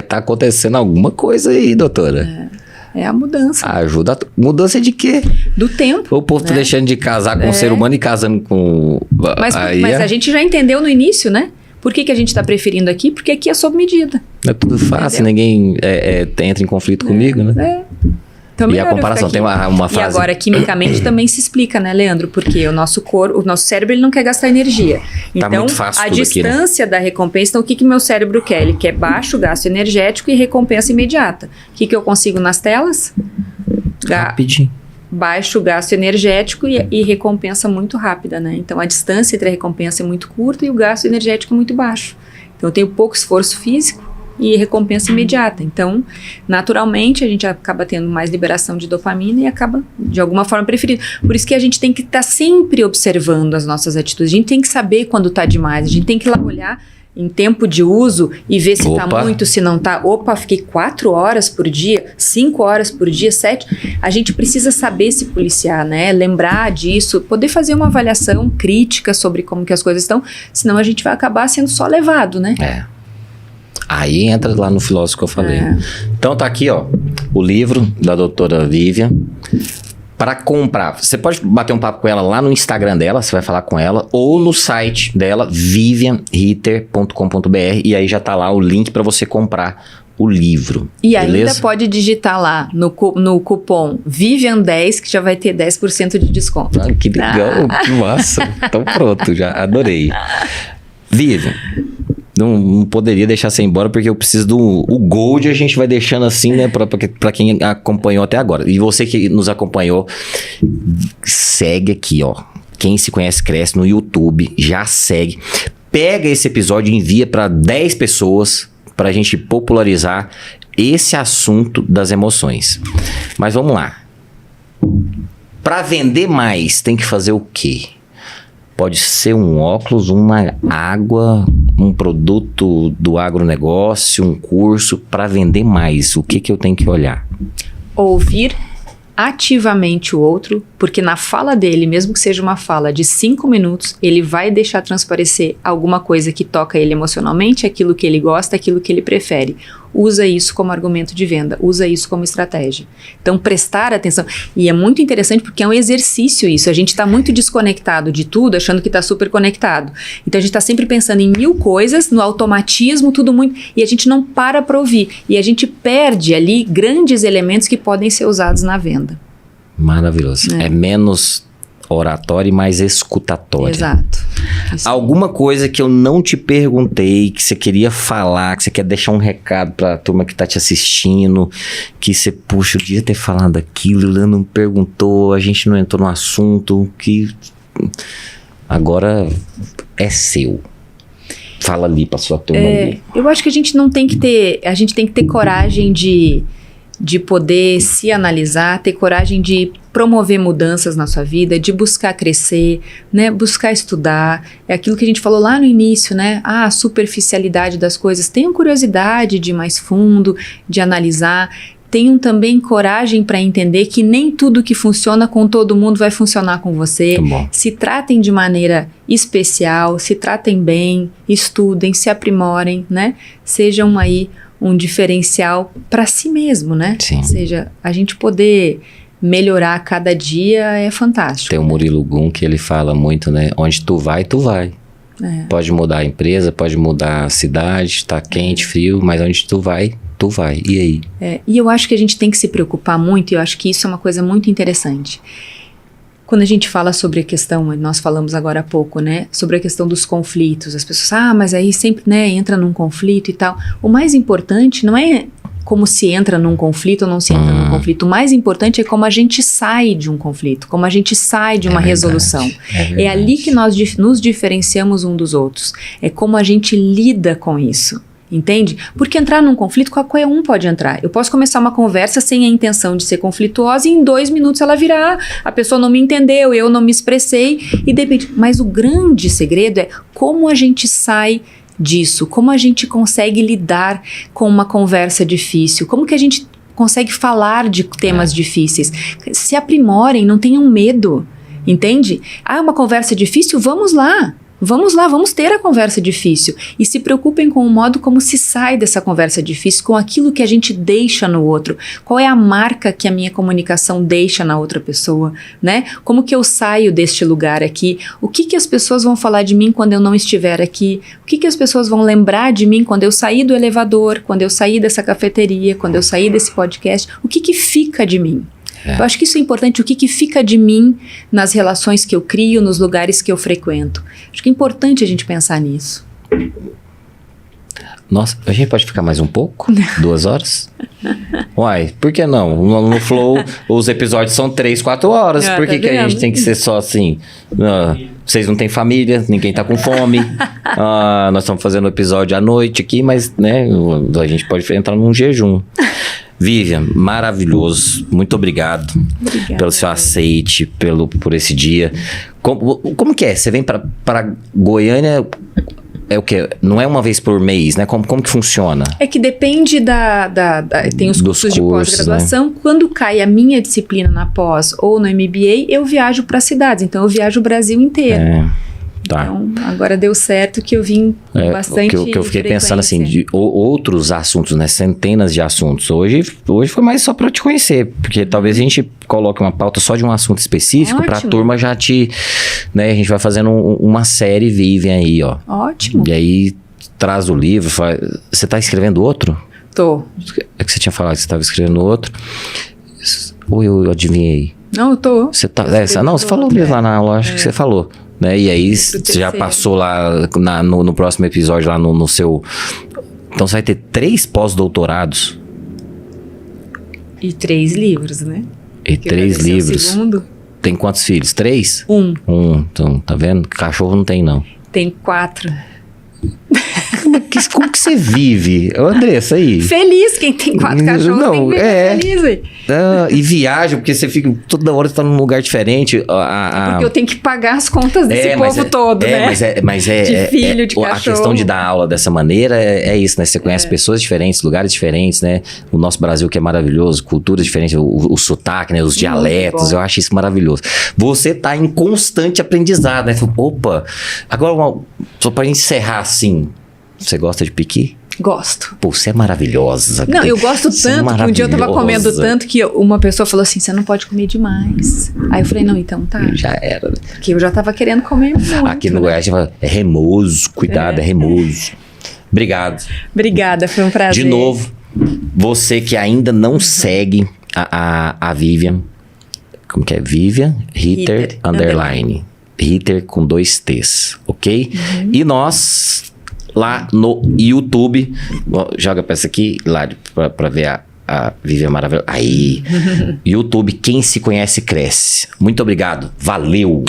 Tá acontecendo alguma coisa aí, doutora. É a mudança. Ajuda. Mudança de quê? Do tempo. O povo tá deixando de casar com o ser humano e casando com... Mas a gente já entendeu no início, né? Por que a gente tá preferindo aqui? Porque aqui é sob medida. É tudo fácil, ninguém entra em conflito comigo, né? Então, e a comparação tem uma frase... E agora, quimicamente, também se explica, né, Leandro? Porque o nosso cérebro, ele não quer gastar energia. Então, muito fácil a tudo distância aqui, né? da recompensa... Então, o que meu cérebro quer? Ele quer baixo gasto energético e recompensa imediata. O que eu consigo nas telas? Rapidinho. Baixo gasto energético e recompensa muito rápida, né? Então, a distância entre a recompensa é muito curta e o gasto energético é muito baixo. Então, eu tenho pouco esforço físico e recompensa imediata. Então, naturalmente, a gente acaba tendo mais liberação de dopamina e acaba, de alguma forma, preferindo. Por isso que a gente tem que estar sempre observando as nossas atitudes. A gente tem que saber quando está demais. A gente tem que ir lá olhar em tempo de uso e ver se está muito, se não está. Fiquei 4 horas por dia, 5 horas por dia, 7. A gente precisa saber se policiar, né? Lembrar disso, poder fazer uma avaliação crítica sobre como que as coisas estão, senão a gente vai acabar sendo só levado, né? Aí entra lá no filósofo que eu falei. Então tá aqui, ó, o livro da doutora Vivian. Para comprar, você pode bater um papo com ela lá no Instagram dela, você vai falar com ela, ou no site dela, vivianritter.com.br, e aí já tá lá o link para você comprar o livro. E beleza? Ainda pode digitar lá no cupom Vivian10, que já vai ter 10% de desconto. Que legal, que massa. Então pronto, já adorei. Vivian, não poderia deixar você embora, porque eu preciso o Gold, a gente vai deixando assim, né, pra quem acompanhou até agora. E você que nos acompanhou, segue aqui, ó. Quem se conhece cresce no YouTube, já segue. pega esse episódio e envia para 10 pessoas para a gente popularizar esse assunto das emoções. Mas vamos lá. Para vender mais, tem que fazer o quê? Pode ser um óculos, uma água, um produto do agronegócio, um curso. Para vender mais, o que eu tenho que olhar? Ouvir ativamente o outro, porque na fala dele, mesmo que seja uma fala de 5 minutos, ele vai deixar transparecer alguma coisa que toca ele emocionalmente, aquilo que ele gosta, aquilo que ele prefere. Usa isso como argumento de venda, usa isso como estratégia. Então, prestar atenção. E é muito interessante porque é um exercício isso. A gente está muito desconectado de tudo, achando que está super conectado. Então, a gente está sempre pensando em 1000 coisas, no automatismo, tudo muito... E a gente não para ouvir. E a gente perde ali grandes elementos que podem ser usados na venda. Maravilhoso. É menos oratório e mais escutatório. Exato. Isso. Alguma coisa que eu não te perguntei, que você queria falar, que você quer deixar um recado pra turma que tá te assistindo, que você, puxa, eu devia ter falado aquilo, o Leandro não perguntou, a gente não entrou no assunto, que agora é seu. Fala ali pra sua turma ali. Eu acho que a gente tem que ter coragem de poder se analisar, ter coragem de promover mudanças na sua vida, de buscar crescer, né? Buscar estudar. É aquilo que a gente falou lá no início, né? A superficialidade das coisas. Tenham curiosidade de ir mais fundo, de analisar. Tenham também coragem para entender que nem tudo que funciona com todo mundo vai funcionar com você. Se tratem de maneira especial, se tratem bem, estudem, se aprimorem, né? Sejam aí um diferencial para si mesmo, né? Sim. Ou seja, a gente poder melhorar a cada dia é fantástico. Tem o Murilo Gun que ele fala muito, né? Onde tu vai, tu vai. Pode mudar a empresa, pode mudar a cidade, tá quente, frio, mas onde tu vai, tu vai. E aí? E eu acho que a gente tem que se preocupar muito, e eu acho que isso é uma coisa muito interessante. Quando a gente fala sobre a questão, nós falamos agora há pouco, né, sobre a questão dos conflitos, as pessoas, mas aí sempre, né, entra num conflito e tal. O mais importante não é como se entra num conflito ou não se entra num conflito. O mais importante é como a gente sai de um conflito, como a gente sai de uma resolução. É ali que nós nos diferenciamos um dos outros. É como a gente lida com isso. Entende? Porque entrar num conflito, qualquer um pode entrar. Eu posso começar uma conversa sem a intenção de ser conflituosa e em 2 minutos ela virar, a pessoa não me entendeu, eu não me expressei e depende. Mas o grande segredo é como a gente sai disso, como a gente consegue lidar com uma conversa difícil, como que a gente consegue falar de temas difíceis. Se aprimorem, não tenham medo, entende? Uma conversa difícil, vamos lá. Vamos lá, vamos ter a conversa difícil e se preocupem com o modo como se sai dessa conversa difícil, com aquilo que a gente deixa no outro. Qual é a marca que a minha comunicação deixa na outra pessoa, né? Como que eu saio deste lugar aqui? O que as pessoas vão falar de mim quando eu não estiver aqui? O que as pessoas vão lembrar de mim quando eu sair do elevador, quando eu sair dessa cafeteria, quando eu sair desse podcast? O que fica de mim? Eu acho que isso é importante, o que fica de mim nas relações que eu crio, nos lugares que eu frequento. Acho que é importante a gente pensar nisso. Nossa, a gente pode ficar mais um pouco? 2 horas? Uai, por que não? No Flow, os episódios são 3, 4 horas. Por que a gente tem que ser só assim? Vocês não têm família, ninguém tá com fome. Nós estamos fazendo episódio à noite aqui, mas né, a gente pode entrar num jejum. Vivian, maravilhoso. Muito obrigado pelo seu aceite, por esse dia. Como que é? Você vem para Goiânia, é o quê? Não é uma vez por mês, né? Como que funciona? É que depende tem os cursos de pós-graduação. Né? Quando cai a minha disciplina na pós ou no MBA, eu viajo para cidades. Então, eu viajo o Brasil inteiro. Tá. Então, agora deu certo que eu vim com bastante que eu fiquei pensando assim, de outros assuntos, né? Centenas de assuntos. Hoje foi mais só para te conhecer, porque talvez a gente coloque uma pauta só de um assunto específico para a turma já né? A gente vai fazendo uma série Vivian aí, ó. Ótimo. E aí traz o livro, você tá escrevendo outro? Tô. É que você tinha falado que você estava escrevendo outro. Ou eu adivinhei? Não, eu tô. Você tá, você falou mesmo lá na aula, acho que você falou. Né? E aí você já passou lá no próximo episódio lá no seu... Então você vai ter 3 pós-doutorados. E 3 livros, né? E 3 livros. O segundo. Tem quantos filhos? 3? 1. Então, tá vendo? Cachorro não tem, não. Tem 4. Como que você vive? Andressa, aí. Feliz, quem tem 4 cachorros tem que viver feliz. Véio. E viaja, porque você fica toda hora, você tá num lugar diferente. Porque eu tenho que pagar as contas desse povo todo, né? Mas de filho, de cachorro. A questão de dar aula dessa maneira é isso, né? Você conhece pessoas diferentes, lugares diferentes, né? O nosso Brasil que é maravilhoso, culturas diferentes, o sotaque, né? Os dialetos, eu acho isso maravilhoso. Você tá em constante aprendizado, né? Opa, agora só pra encerrar assim, você gosta de piqui? Gosto. Pô, você é maravilhosa. Não, eu gosto tanto que um dia eu tava comendo tanto que uma pessoa falou assim, você não pode comer demais. Aí eu falei, não, então tá. Já era. Porque eu já tava querendo comer muito. Aqui no Goiás a gente fala, é remoso, cuidado, é remoso. Obrigado. Obrigada, foi um prazer. De novo, você que ainda não segue a Vivian, como que é? Vivian Ritter _ Ritter com 2 T's, ok? E nós, lá no YouTube, joga pra essa aqui, lá pra ver a Vivian maravilhosa. Aí, YouTube, quem se conhece cresce. Muito obrigado, valeu!